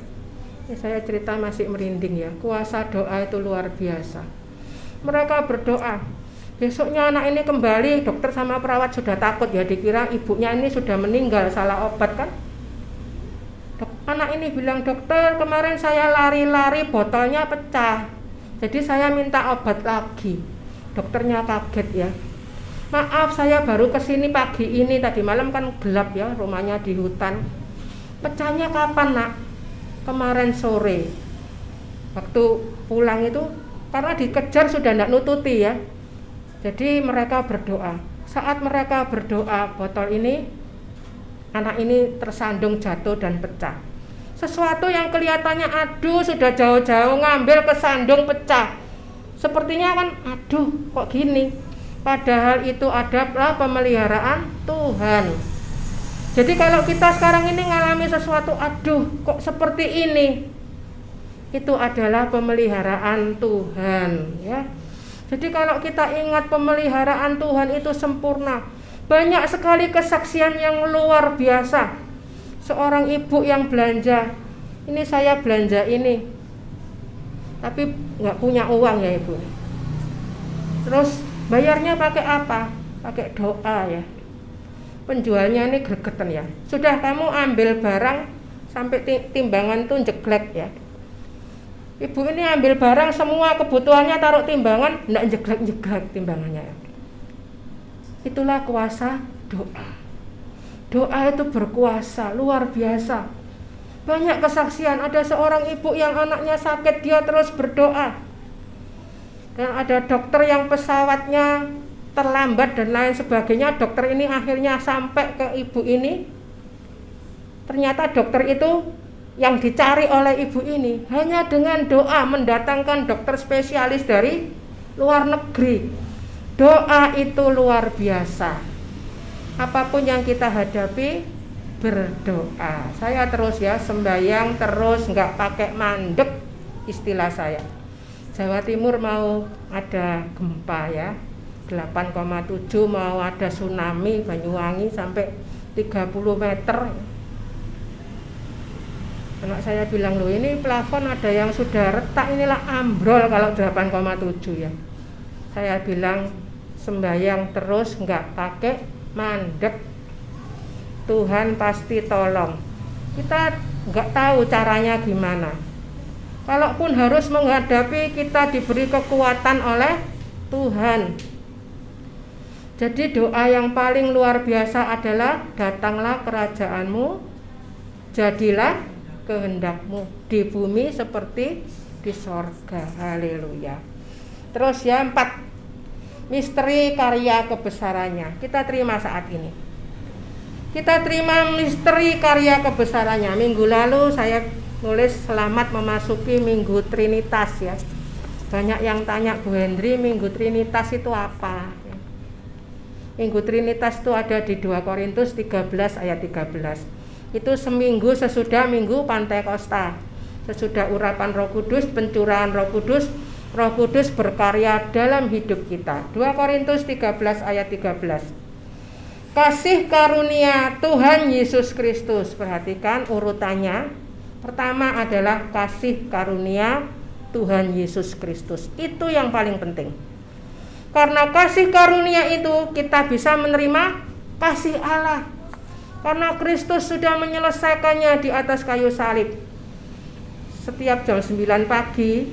Ini saya cerita masih merinding ya. Kuasa doa itu luar biasa. Mereka berdoa. Besoknya anak ini kembali, dokter sama perawat sudah takut ya, dikira ibunya ini sudah meninggal, salah obat kan. Anak ini bilang, dokter kemarin saya lari-lari botolnya pecah, jadi saya minta obat lagi. Dokternya kaget ya, maaf saya baru kesini pagi ini, tadi malam kan gelap ya, rumahnya di hutan. Pecahnya kapan nak? Kemarin sore. Waktu pulang itu karena dikejar sudah tidak nututi ya. Jadi mereka berdoa. Saat mereka berdoa, botol ini, anak ini tersandung jatuh dan pecah. Sesuatu yang kelihatannya aduh sudah jauh-jauh ngambil kesandung pecah. Sepertinya kan aduh kok gini. Padahal itu adalah pemeliharaan Tuhan. Jadi kalau kita sekarang ini ngalami sesuatu aduh kok seperti ini, itu adalah pemeliharaan Tuhan ya. Jadi kalau kita ingat pemeliharaan Tuhan itu sempurna, banyak sekali kesaksian yang luar biasa. Seorang ibu yang belanja, ini saya belanja ini, tapi nggak punya uang ya ibu. Terus bayarnya pakai apa? Pakai doa ya. Penjualnya ini gregetan ya. Sudah kamu ambil barang sampai timbangan tuh jeglek ya. Ibu ini ambil barang semua kebutuhannya taruh timbangan, enggak jeglek-jeglek timbangannya. Itulah kuasa doa. Doa itu berkuasa, luar biasa. Banyak kesaksian, ada seorang ibu yang anaknya sakit, dia terus berdoa. Dan ada dokter yang pesawatnya terlambat dan lain sebagainya. Dokter ini akhirnya sampai ke ibu ini. Ternyata dokter itu yang dicari oleh ibu ini hanya dengan doa, mendatangkan dokter spesialis dari luar negeri. Doa itu luar biasa. Apapun yang kita hadapi, berdoa. Saya terus ya sembahyang terus, nggak pakai mandek istilah saya. Jawa Timur mau ada gempa ya, 8,7, mau ada tsunami Banyuwangi sampai 30 meter. Anak saya bilang, loh ini plafon ada yang sudah retak, inilah ambrol kalau 8,7 ya. Saya bilang sembahyang terus nggak pakai mandek. Tuhan pasti tolong. Kita nggak tahu caranya gimana. Kalaupun harus menghadapi, kita diberi kekuatan oleh Tuhan. Jadi doa yang paling luar biasa adalah datanglah kerajaanmu, jadilah kehendakmu di bumi seperti di sorga. Haleluya. Terus ya 4, misteri karya kebesarannya kita terima saat ini. Kita terima misteri karya kebesarannya. Minggu lalu saya nulis selamat memasuki Minggu Trinitas ya. Banyak yang tanya, Bu Hendri, Minggu Trinitas itu apa? Minggu Trinitas itu ada di 2 Korintus 13 ayat 13. Itu seminggu sesudah Minggu Pantekosta, sesudah urapan Roh Kudus, pencurahan Roh Kudus berkarya dalam hidup kita. 2 Korintus 13 ayat 13. Kasih karunia Tuhan Yesus Kristus. Perhatikan urutannya. Pertama adalah kasih karunia Tuhan Yesus Kristus. Itu yang paling penting. Karena kasih karunia itu kita bisa menerima kasih Allah. Karena Kristus sudah menyelesaikannya di atas kayu salib. Setiap jam 9 pagi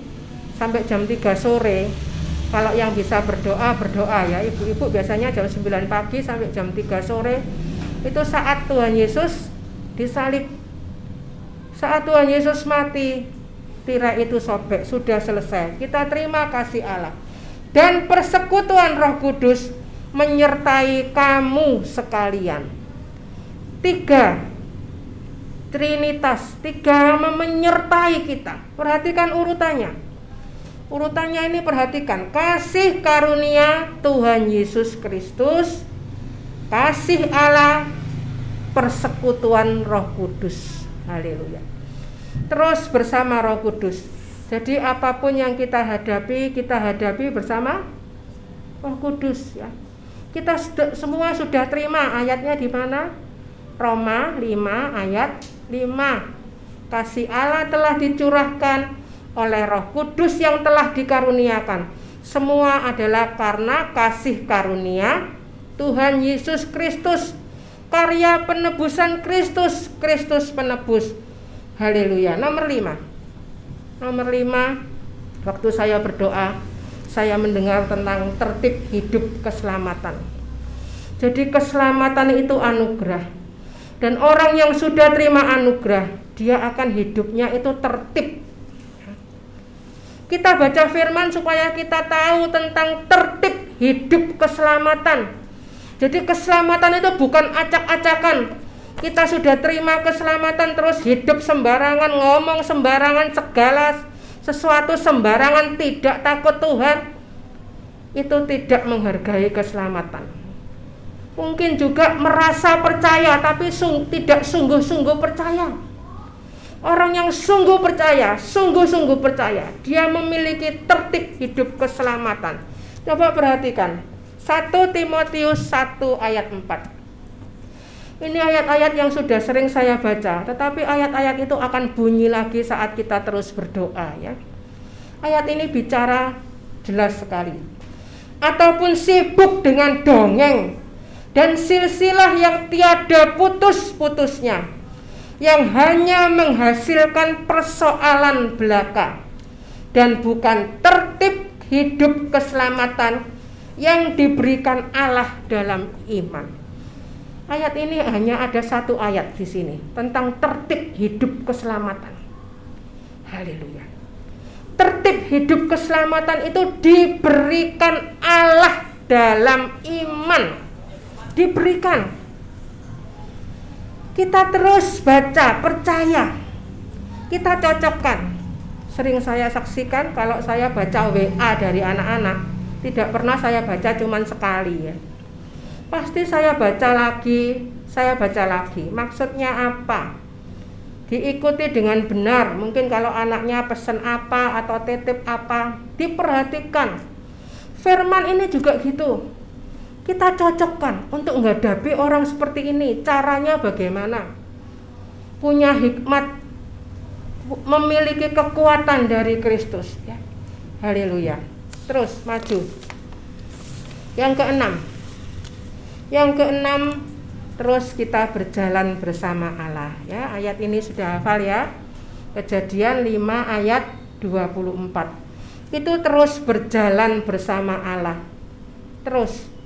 sampai jam 3 sore, kalau yang bisa berdoa ya. Ibu-ibu biasanya jam 9 pagi sampai jam 3 sore, itu saat Tuhan Yesus disalib. Saat Tuhan Yesus mati, tirai itu sobek, sudah selesai. Kita terima kasih Allah. Dan persekutuan Roh Kudus menyertai kamu sekalian. 3, Trinitas, 3 menyertai kita. Perhatikan urutannya. Urutannya ini perhatikan, kasih karunia Tuhan Yesus Kristus, kasih Allah, persekutuan Roh Kudus. Haleluya. Terus bersama Roh Kudus. Jadi apapun yang kita hadapi bersama Roh Kudus ya. Kita semua sudah terima ayatnya di mana? Roma 5 ayat 5. Kasih Allah telah dicurahkan oleh Roh Kudus yang telah dikaruniakan. Semua adalah karena kasih karunia Tuhan Yesus Kristus, karya penebusan Kristus, Kristus penebus. Haleluya. Nomor 5, waktu saya berdoa, saya mendengar tentang tertib hidup keselamatan. Jadi keselamatan itu anugerah, dan orang yang sudah terima anugerah, dia akan hidupnya itu tertib. Kita baca firman supaya kita tahu tentang tertib hidup keselamatan. Jadi keselamatan itu bukan acak-acakan. Kita sudah terima keselamatan terus hidup sembarangan, ngomong sembarangan, segala sesuatu sembarangan, tidak takut Tuhan. Itu tidak menghargai keselamatan. Mungkin juga merasa percaya tapi tidak sungguh-sungguh percaya. Orang yang sungguh-sungguh percaya, dia memiliki tertib hidup keselamatan. Coba perhatikan 1 Timotius 1 ayat 4. Ini ayat-ayat yang sudah sering saya baca, tetapi ayat-ayat itu akan bunyi lagi saat kita terus berdoa ya. Ayat ini bicara jelas sekali. Ataupun sibuk dengan dongeng dan silsilah yang tiada putus-putusnya, yang hanya menghasilkan persoalan belaka dan bukan tertib hidup keselamatan yang diberikan Allah dalam iman. Ayat ini hanya ada satu ayat di sini tentang tertib hidup keselamatan. Haleluya. Tertib hidup keselamatan itu diberikan Allah dalam iman. Diberikan. Kita terus baca, percaya, kita cocokkan. Sering saya saksikan kalau saya baca WA dari anak-anak, tidak pernah saya baca cuma sekali ya. Pasti saya baca lagi. Maksudnya apa? Diikuti dengan benar. Mungkin kalau anaknya pesan apa atau titip apa, diperhatikan. Firman ini juga gitu. Kita cocokkan untuk menghadapi orang seperti ini. Caranya bagaimana? Punya hikmat, memiliki kekuatan dari Kristus ya. Haleluya. Terus maju. Yang keenam, terus kita berjalan bersama Allah ya. Ayat ini sudah hafal ya. Kejadian 5 ayat 24. Itu terus berjalan bersama Allah. Terus.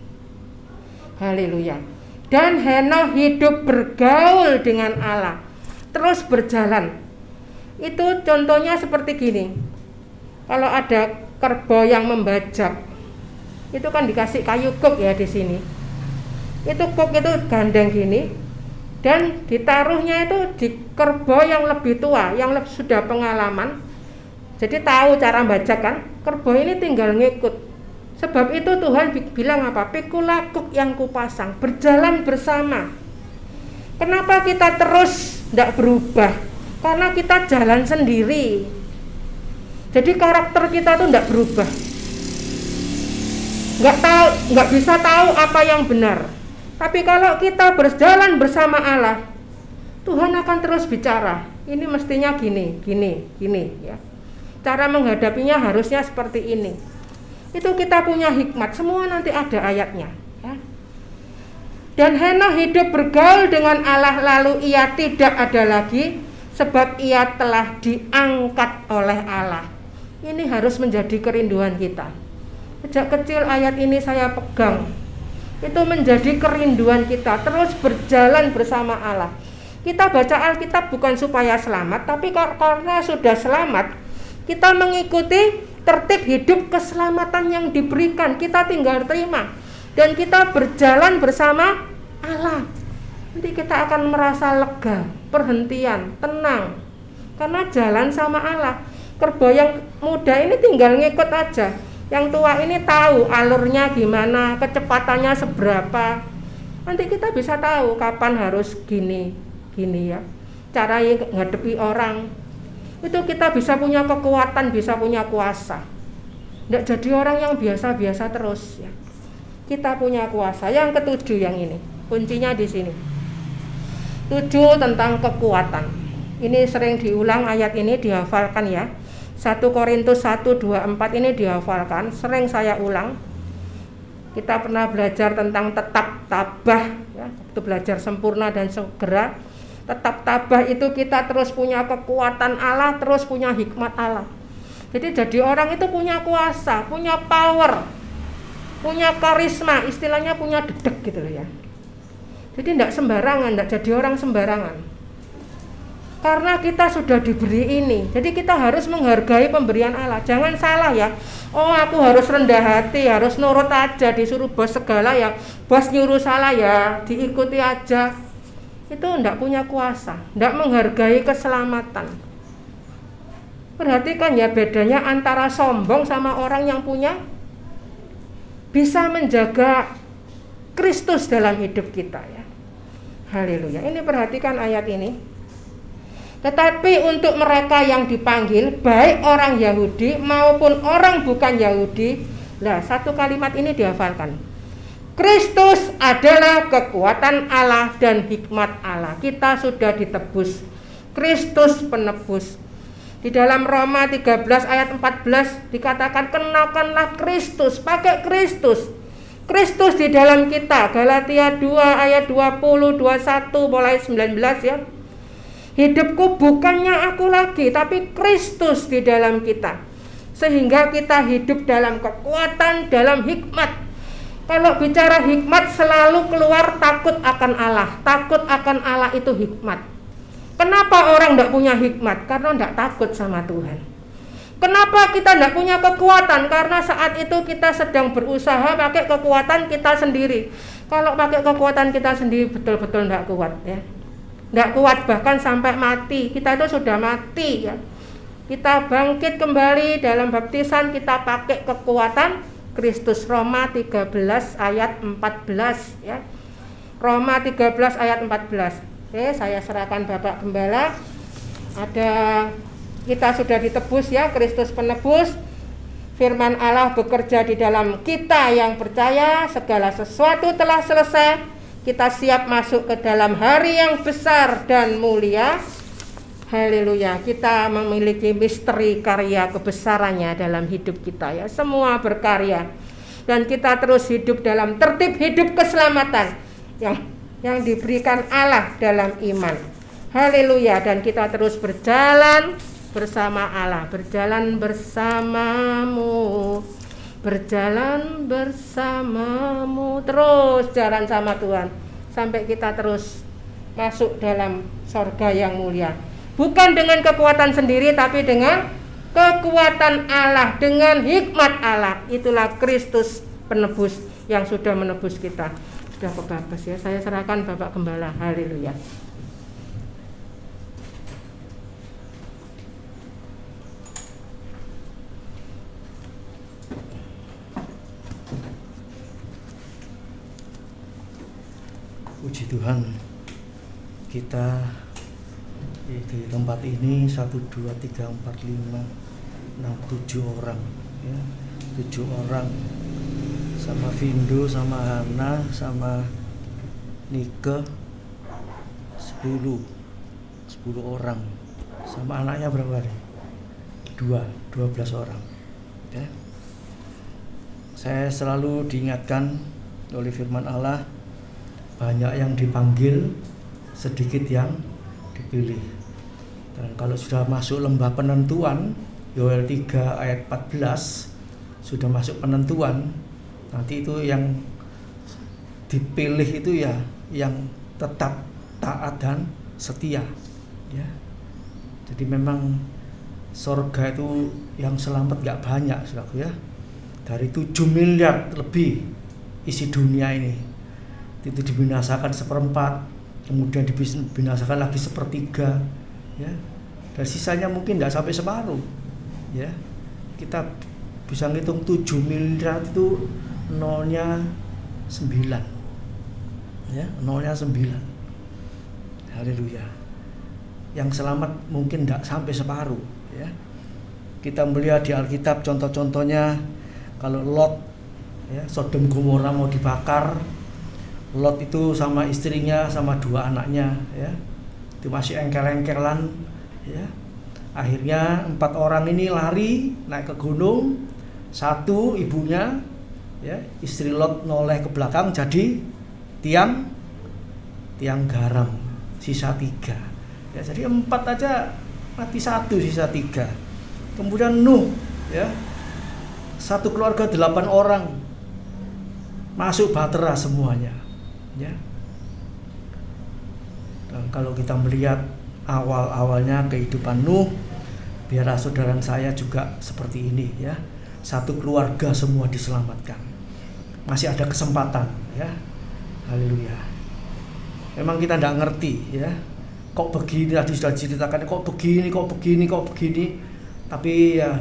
Haleluya. Dan Henokh hidup bergaul dengan Allah, terus berjalan. Itu contohnya seperti gini. Kalau ada kerbau yang membajak, itu kan dikasih kayu kuk ya di sini. Itu kuk itu gandeng gini, dan ditaruhnya itu di kerbau yang lebih tua, yang sudah pengalaman. Jadi tahu cara bajak kan. Kerbau ini tinggal ngikut. Sebab itu Tuhan bilang apa? Pikulah kuk yang kupasang, berjalan bersama. Kenapa kita terus tidak berubah? Karena kita jalan sendiri. Jadi karakter kita tuh tidak berubah. Nggak bisa tahu apa yang benar. Tapi kalau kita berjalan bersama Allah, Tuhan akan terus bicara. Ini mestinya gini ya. Cara menghadapinya harusnya seperti ini. Itu kita punya hikmat, semua nanti ada ayatnya ya. Dan Henokh hidup bergaul dengan Allah, lalu ia tidak ada lagi, sebab ia telah diangkat oleh Allah. Ini harus menjadi kerinduan kita. Sejak kecil ayat ini saya pegang. Itu menjadi kerinduan kita, terus berjalan bersama Allah. Kita baca Alkitab bukan supaya selamat, tapi karena sudah selamat, kita mengikuti tertib hidup keselamatan yang diberikan. Kita tinggal terima dan kita berjalan bersama Allah. Nanti kita akan merasa lega, perhentian, tenang, karena jalan sama Allah. Kerbau yang muda ini tinggal ngikut aja. Yang tua ini tahu alurnya gimana, kecepatannya seberapa. Nanti kita bisa tahu kapan harus gini ya. Cara ngadepi orang. Itu kita bisa punya kekuatan, bisa punya kuasa. Nggak jadi orang yang biasa-biasa terus ya. Kita punya kuasa. Yang ketujuh yang ini, kuncinya di sini. 7 tentang kekuatan. Ini sering diulang, ayat ini dihafalkan ya. 1 Korintus 1:24 ini dihafalkan, sering saya ulang. Kita pernah belajar tentang tetap tabah ya, itu belajar sempurna dan segera. Tetap tabah itu kita terus punya kekuatan Allah, terus punya hikmat Allah. Jadi orang itu punya kuasa, punya power, punya karisma, istilahnya punya dedek gitu loh ya. Jadi tidak sembarangan, tidak jadi orang sembarangan. Karena kita sudah diberi ini, jadi kita harus menghargai pemberian Allah. Jangan salah ya, oh aku harus rendah hati, harus nurut aja, disuruh bos segala ya, bos nyuruh salah ya, diikuti aja. Itu tidak punya kuasa, tidak menghargai keselamatan. Perhatikan ya bedanya antara sombong sama orang yang punya, bisa menjaga Kristus dalam hidup kita ya. Haleluya. Ini perhatikan ayat ini. Tetapi untuk mereka yang dipanggil, baik orang Yahudi maupun orang bukan Yahudi, nah satu kalimat ini dihafalkan. Kristus adalah kekuatan Allah dan hikmat Allah. Kita sudah ditebus. Kristus penebus. Di dalam Roma 13 ayat 14 dikatakan kenakanlah Kristus, pakai Kristus. Kristus di dalam kita. Galatia 2 ayat 20, 21 mulai 19 ya. Hidupku bukannya aku lagi, tapi Kristus di dalam kita. Sehingga kita hidup dalam kekuatan, dalam hikmat. Kalau bicara hikmat selalu keluar takut akan Allah. Takut akan Allah itu hikmat. Kenapa orang tidak punya hikmat? Karena tidak takut sama Tuhan. Kenapa kita tidak punya kekuatan? Karena saat itu kita sedang berusaha pakai kekuatan kita sendiri. Kalau pakai kekuatan kita sendiri betul-betul tidak kuat ya. Tidak kuat bahkan sampai mati. Kita itu sudah mati ya. Kita bangkit kembali dalam baptisan, kita pakai kekuatan Kristus. Roma 13 ayat 14 ya. Roma 13 ayat 14. Oke, saya serahkan Bapak Gembala. Kita sudah ditebus ya, Kristus penebus. Firman Allah bekerja di dalam kita yang percaya, segala sesuatu telah selesai. Kita siap masuk ke dalam hari yang besar dan mulia. Haleluya. Kita memiliki misteri karya kebesarannya dalam hidup kita ya. Semua berkarya. Dan kita terus hidup dalam tertib hidup keselamatan yang diberikan Allah dalam iman. Haleluya. Dan kita terus berjalan bersama Allah, berjalan bersamamu, berjalan bersamamu, terus jalan sama Tuhan sampai kita terus masuk dalam surga yang mulia. Bukan dengan kekuatan sendiri, tapi dengan kekuatan Allah, dengan hikmat Allah. Itulah Kristus penebus yang sudah menebus kita. Sudah kebabas ya, saya serahkan Bapak Gembala. Haleluya. Puji Tuhan, kita di tempat ini 1, 2, 3, 4, 5, 6, 7 orang ya. 7 orang sama Vindo, sama Hana, sama Nike, 10 orang. Sama anaknya berapa nih? 12 orang ya. Saya selalu diingatkan oleh firman Allah, banyak yang dipanggil, sedikit yang dipilih. Dan kalau sudah masuk lembah penentuan, Yoel 3 ayat 14, sudah masuk penentuan, nanti itu yang dipilih itu ya yang tetap taat dan setia ya. Jadi memang surga itu yang selamat gak banyak, saudaraku ya. Dari 7 miliar lebih isi dunia ini, itu dibinasakan 1/4, kemudian dibinasakan lagi 1/3 ya. Dan sisanya mungkin tidak sampai separuh ya. Kita bisa ngitung 7 miliar itu nolnya 9. Ya, nolnya 9. Haleluya. Yang selamat mungkin tidak sampai separuh, ya. Kita melihat di Alkitab contoh-contohnya, kalau Lot, ya, Sodom Gomora mau dibakar, Lot itu sama istrinya sama 2 anaknya, ya, itu masih engkel-engkelan, ya. Akhirnya 4 orang ini lari naik ke gunung. 1 ibunya, ya, istri Lot noleh ke belakang jadi tiang garam, sisa 3. Ya, jadi 4 aja mati 1, sisa 3. Kemudian Nuh, ya, satu keluarga 8 orang masuk bahtera semuanya, ya. Dan kalau kita melihat awal-awalnya kehidupan Nuh, biarlah saudara saya juga seperti ini, ya. Satu keluarga semua diselamatkan. Masih ada kesempatan, ya. Haleluya. Memang kita tidak ngerti, ya. Kok begini, tadi sudah ceritakan, kok begini. Tapi ya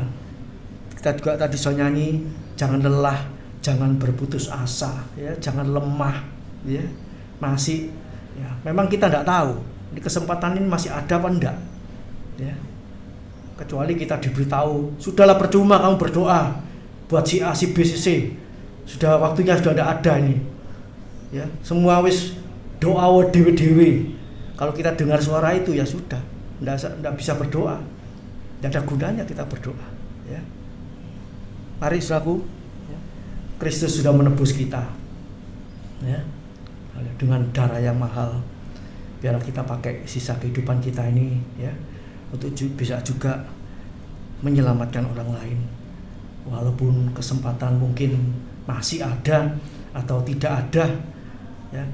kita juga tadi sudah nyanyi, jangan lelah, jangan berputus asa, ya, jangan lemah, ya. Masih, ya, memang kita tidak tahu ini kesempatan ini masih ada apa enggak, ya. Kecuali kita diberitahu, sudahlah percuma kamu berdoa buat si A, si B, si C. Sudah waktunya sudah ada ini. Ya, semua wis doa dewe-dewe. Kalau kita dengar suara itu ya sudah, enggak bisa berdoa. Tidak ada gunanya kita berdoa, ya. Mari saudaraku, ya. Kristus sudah menebus kita, ya, dengan darah yang mahal. Biar kita pakai sisa kehidupan kita ini, ya, untuk bisa juga menyelamatkan orang lain. Walaupun kesempatan mungkin masih ada atau tidak ada, ya,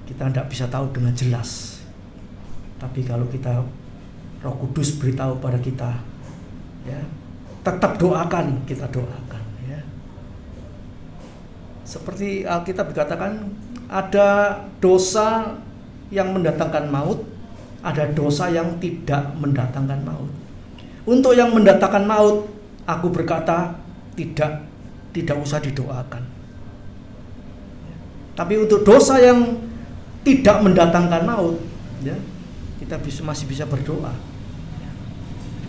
kita tidak bisa tahu dengan jelas. Tapi kalau kita, Roh Kudus beritahu pada kita, ya, tetap doakan, kita doakan, ya. Seperti Alkitab dikatakan, ada dosa yang mendatangkan maut, ada dosa yang tidak mendatangkan maut. Untuk yang mendatangkan maut, aku berkata tidak usah didoakan. Tapi untuk dosa yang tidak mendatangkan maut, ya, kita masih bisa berdoa.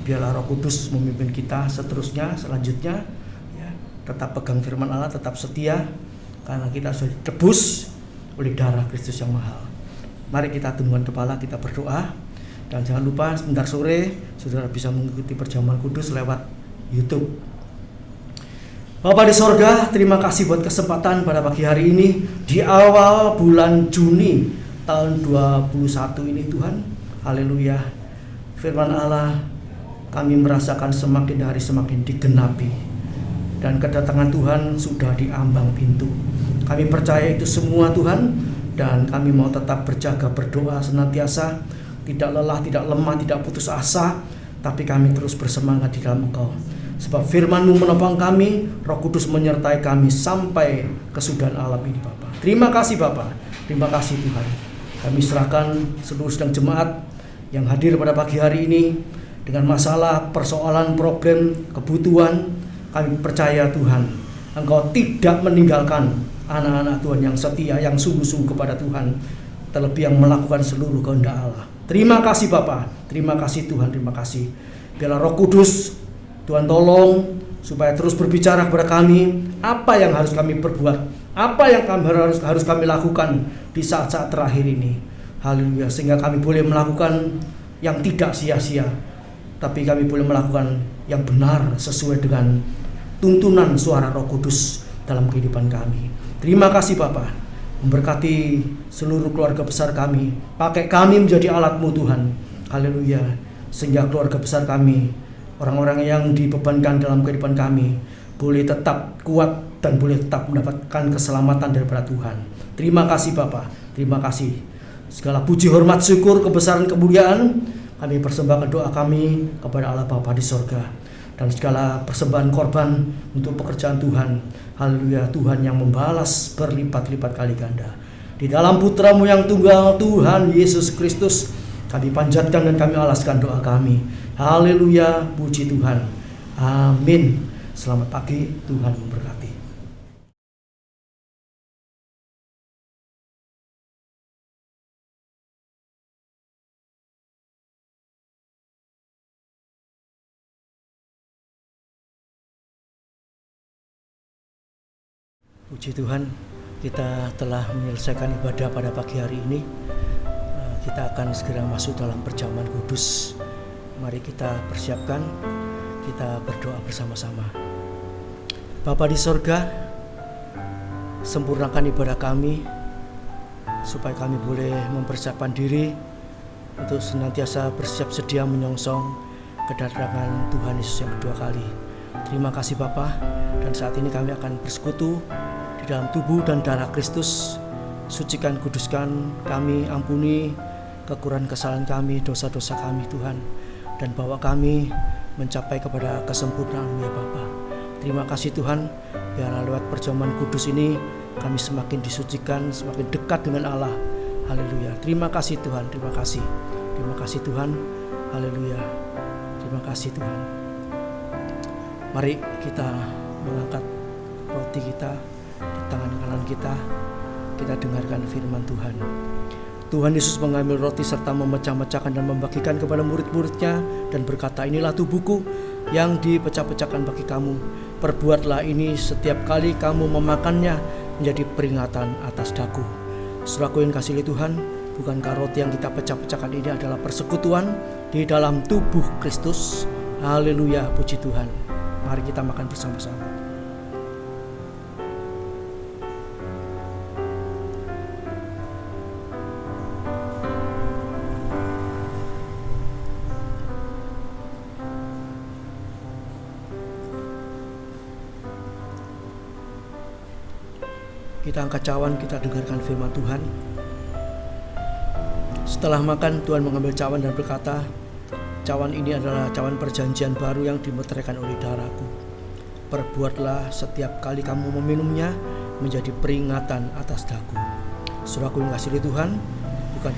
Biarlah Roh Kudus memimpin kita selanjutnya, ya, tetap pegang firman Allah, tetap setia, karena kita sudah ditebus oleh darah Kristus yang mahal. Mari kita tundukkan kepala, kita berdoa. Dan jangan lupa sebentar sore saudara bisa mengikuti perjamuan kudus lewat YouTube. Bapa di sorga, terima kasih buat kesempatan pada pagi hari ini di awal bulan Juni tahun 21 ini, Tuhan. Haleluya. Firman Allah kami merasakan semakin hari semakin digenapi, dan kedatangan Tuhan sudah di ambang pintu. Kami percaya itu semua, Tuhan, dan kami mau tetap berjaga, berdoa senantiasa, tidak lelah, tidak lemah, tidak putus asa, tapi kami terus bersemangat di dalam Engkau. Sebab firman-Mu menopang kami, Roh Kudus menyertai kami sampai kesudahan alam ini, Bapa. Terima kasih, Bapa. Terima kasih, Tuhan. Kami serahkan seluruh sedang jemaat yang hadir pada pagi hari ini dengan masalah, persoalan, problem, kebutuhan. Kami percaya, Tuhan, Engkau tidak meninggalkan anak-anak Tuhan yang setia, yang sungguh-sungguh kepada Tuhan, terlebih yang melakukan seluruh kehendak Allah. Terima kasih, Bapa. Terima kasih, Tuhan. Terima kasih. Biarlah Roh Kudus, Tuhan tolong supaya terus berbicara kepada kami apa yang harus kami perbuat, apa yang harus kami lakukan di saat-saat terakhir ini. Haleluya. Sehingga kami boleh melakukan yang tidak sia-sia, tapi kami boleh melakukan yang benar sesuai dengan tuntunan suara Roh Kudus dalam kehidupan kami. Terima kasih, Bapa. Memberkati seluruh keluarga besar kami. Pakai kami menjadi alat-Mu, Tuhan. Haleluya. Sehingga keluarga besar kami, orang-orang yang dibebankan dalam kehidupan kami, boleh tetap kuat dan boleh tetap mendapatkan keselamatan daripada Tuhan. Terima kasih, Bapa. Terima kasih. Segala puji, hormat, syukur, kebesaran, kemuliaan kami persembahkan doa kami kepada Allah Bapa di sorga, dan segala persembahan korban untuk pekerjaan Tuhan. Haleluya. Tuhan yang membalas berlipat-lipat kali ganda. Di dalam Putra-Mu yang tunggal, Tuhan Yesus Kristus, kami panjatkan dan kami alaskan doa kami. Haleluya. Puji Tuhan. Amin. Selamat pagi, Tuhan memberkati. Puji Tuhan, kita telah menyelesaikan ibadah pada pagi hari ini. Kita akan segera masuk dalam perjamuan kudus. Mari kita persiapkan, kita berdoa bersama-sama. Bapa di sorga, sempurnakan ibadah kami, supaya kami boleh mempersiapkan diri untuk senantiasa bersiap sedia menyongsong kedatangan Tuhan Yesus yang kedua kali. Terima kasih Bapa, dan saat ini kami akan bersekutu di dalam tubuh dan darah Kristus. Sucikan, kuduskan kami, ampuni kekurangan kesalahan kami, dosa-dosa kami Tuhan, dan bawa kami mencapai kepada kesempurnaan-Mu ya Bapa. Terima kasih Tuhan, biarlah lewat perjamuan kudus ini kami semakin disucikan, semakin dekat dengan Allah. Haleluya. Terima kasih Tuhan, terima kasih. Terima kasih Tuhan. Haleluya. Terima kasih Tuhan. Mari kita mengangkat roti kita di tangan kanan kita. Kita dengarkan firman Tuhan. Tuhan Yesus mengambil roti serta memecah-mecahkan dan membagikan kepada murid-muridnya dan berkata, inilah tubuhku yang dipecah-pecahkan bagi kamu. Perbuatlah ini setiap kali kamu memakannya menjadi peringatan atas daku. Saudaraku yang kasih Tuhan, bukankah roti yang kita pecah-pecahkan ini adalah persekutuan di dalam tubuh Kristus? Haleluya, puji Tuhan. Mari kita makan bersama-sama. Kita angkat cawan, kita dengarkan firman Tuhan. Setelah makan, Tuhan mengambil cawan dan berkata, cawan ini adalah cawan perjanjian baru yang dimeteraikan oleh darahku. Perbuatlah setiap kali kamu meminumnya menjadi peringatan atas daku. Saudaraku yang kasih Tuhan, bukan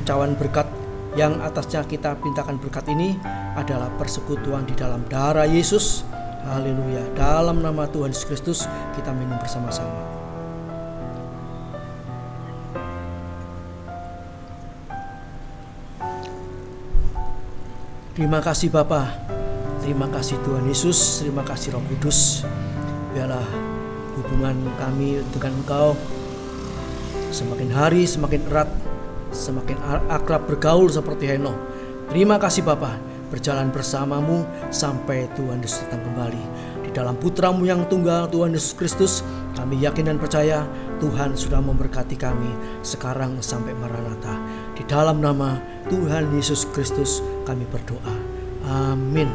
cawan berkat yang atasnya kita pintakan berkat ini adalah persekutuan di dalam darah Yesus. Haleluya. Dalam nama Tuhan Yesus Kristus kita minum bersama-sama. Terima kasih Bapa, terima kasih Tuhan Yesus, terima kasih Roh Kudus. Biarlah hubungan kami dengan Engkau semakin hari semakin erat, semakin akrab bergaul seperti Henokh. Terima kasih Bapa, berjalan bersamamu sampai Tuhan Yesus datang kembali. Di dalam Putra-Mu yang tunggal Tuhan Yesus Kristus, kami yakin dan percaya Tuhan sudah memberkati kami sekarang sampai Maranatha. Di dalam nama Tuhan Yesus Kristus kami berdoa. Amin.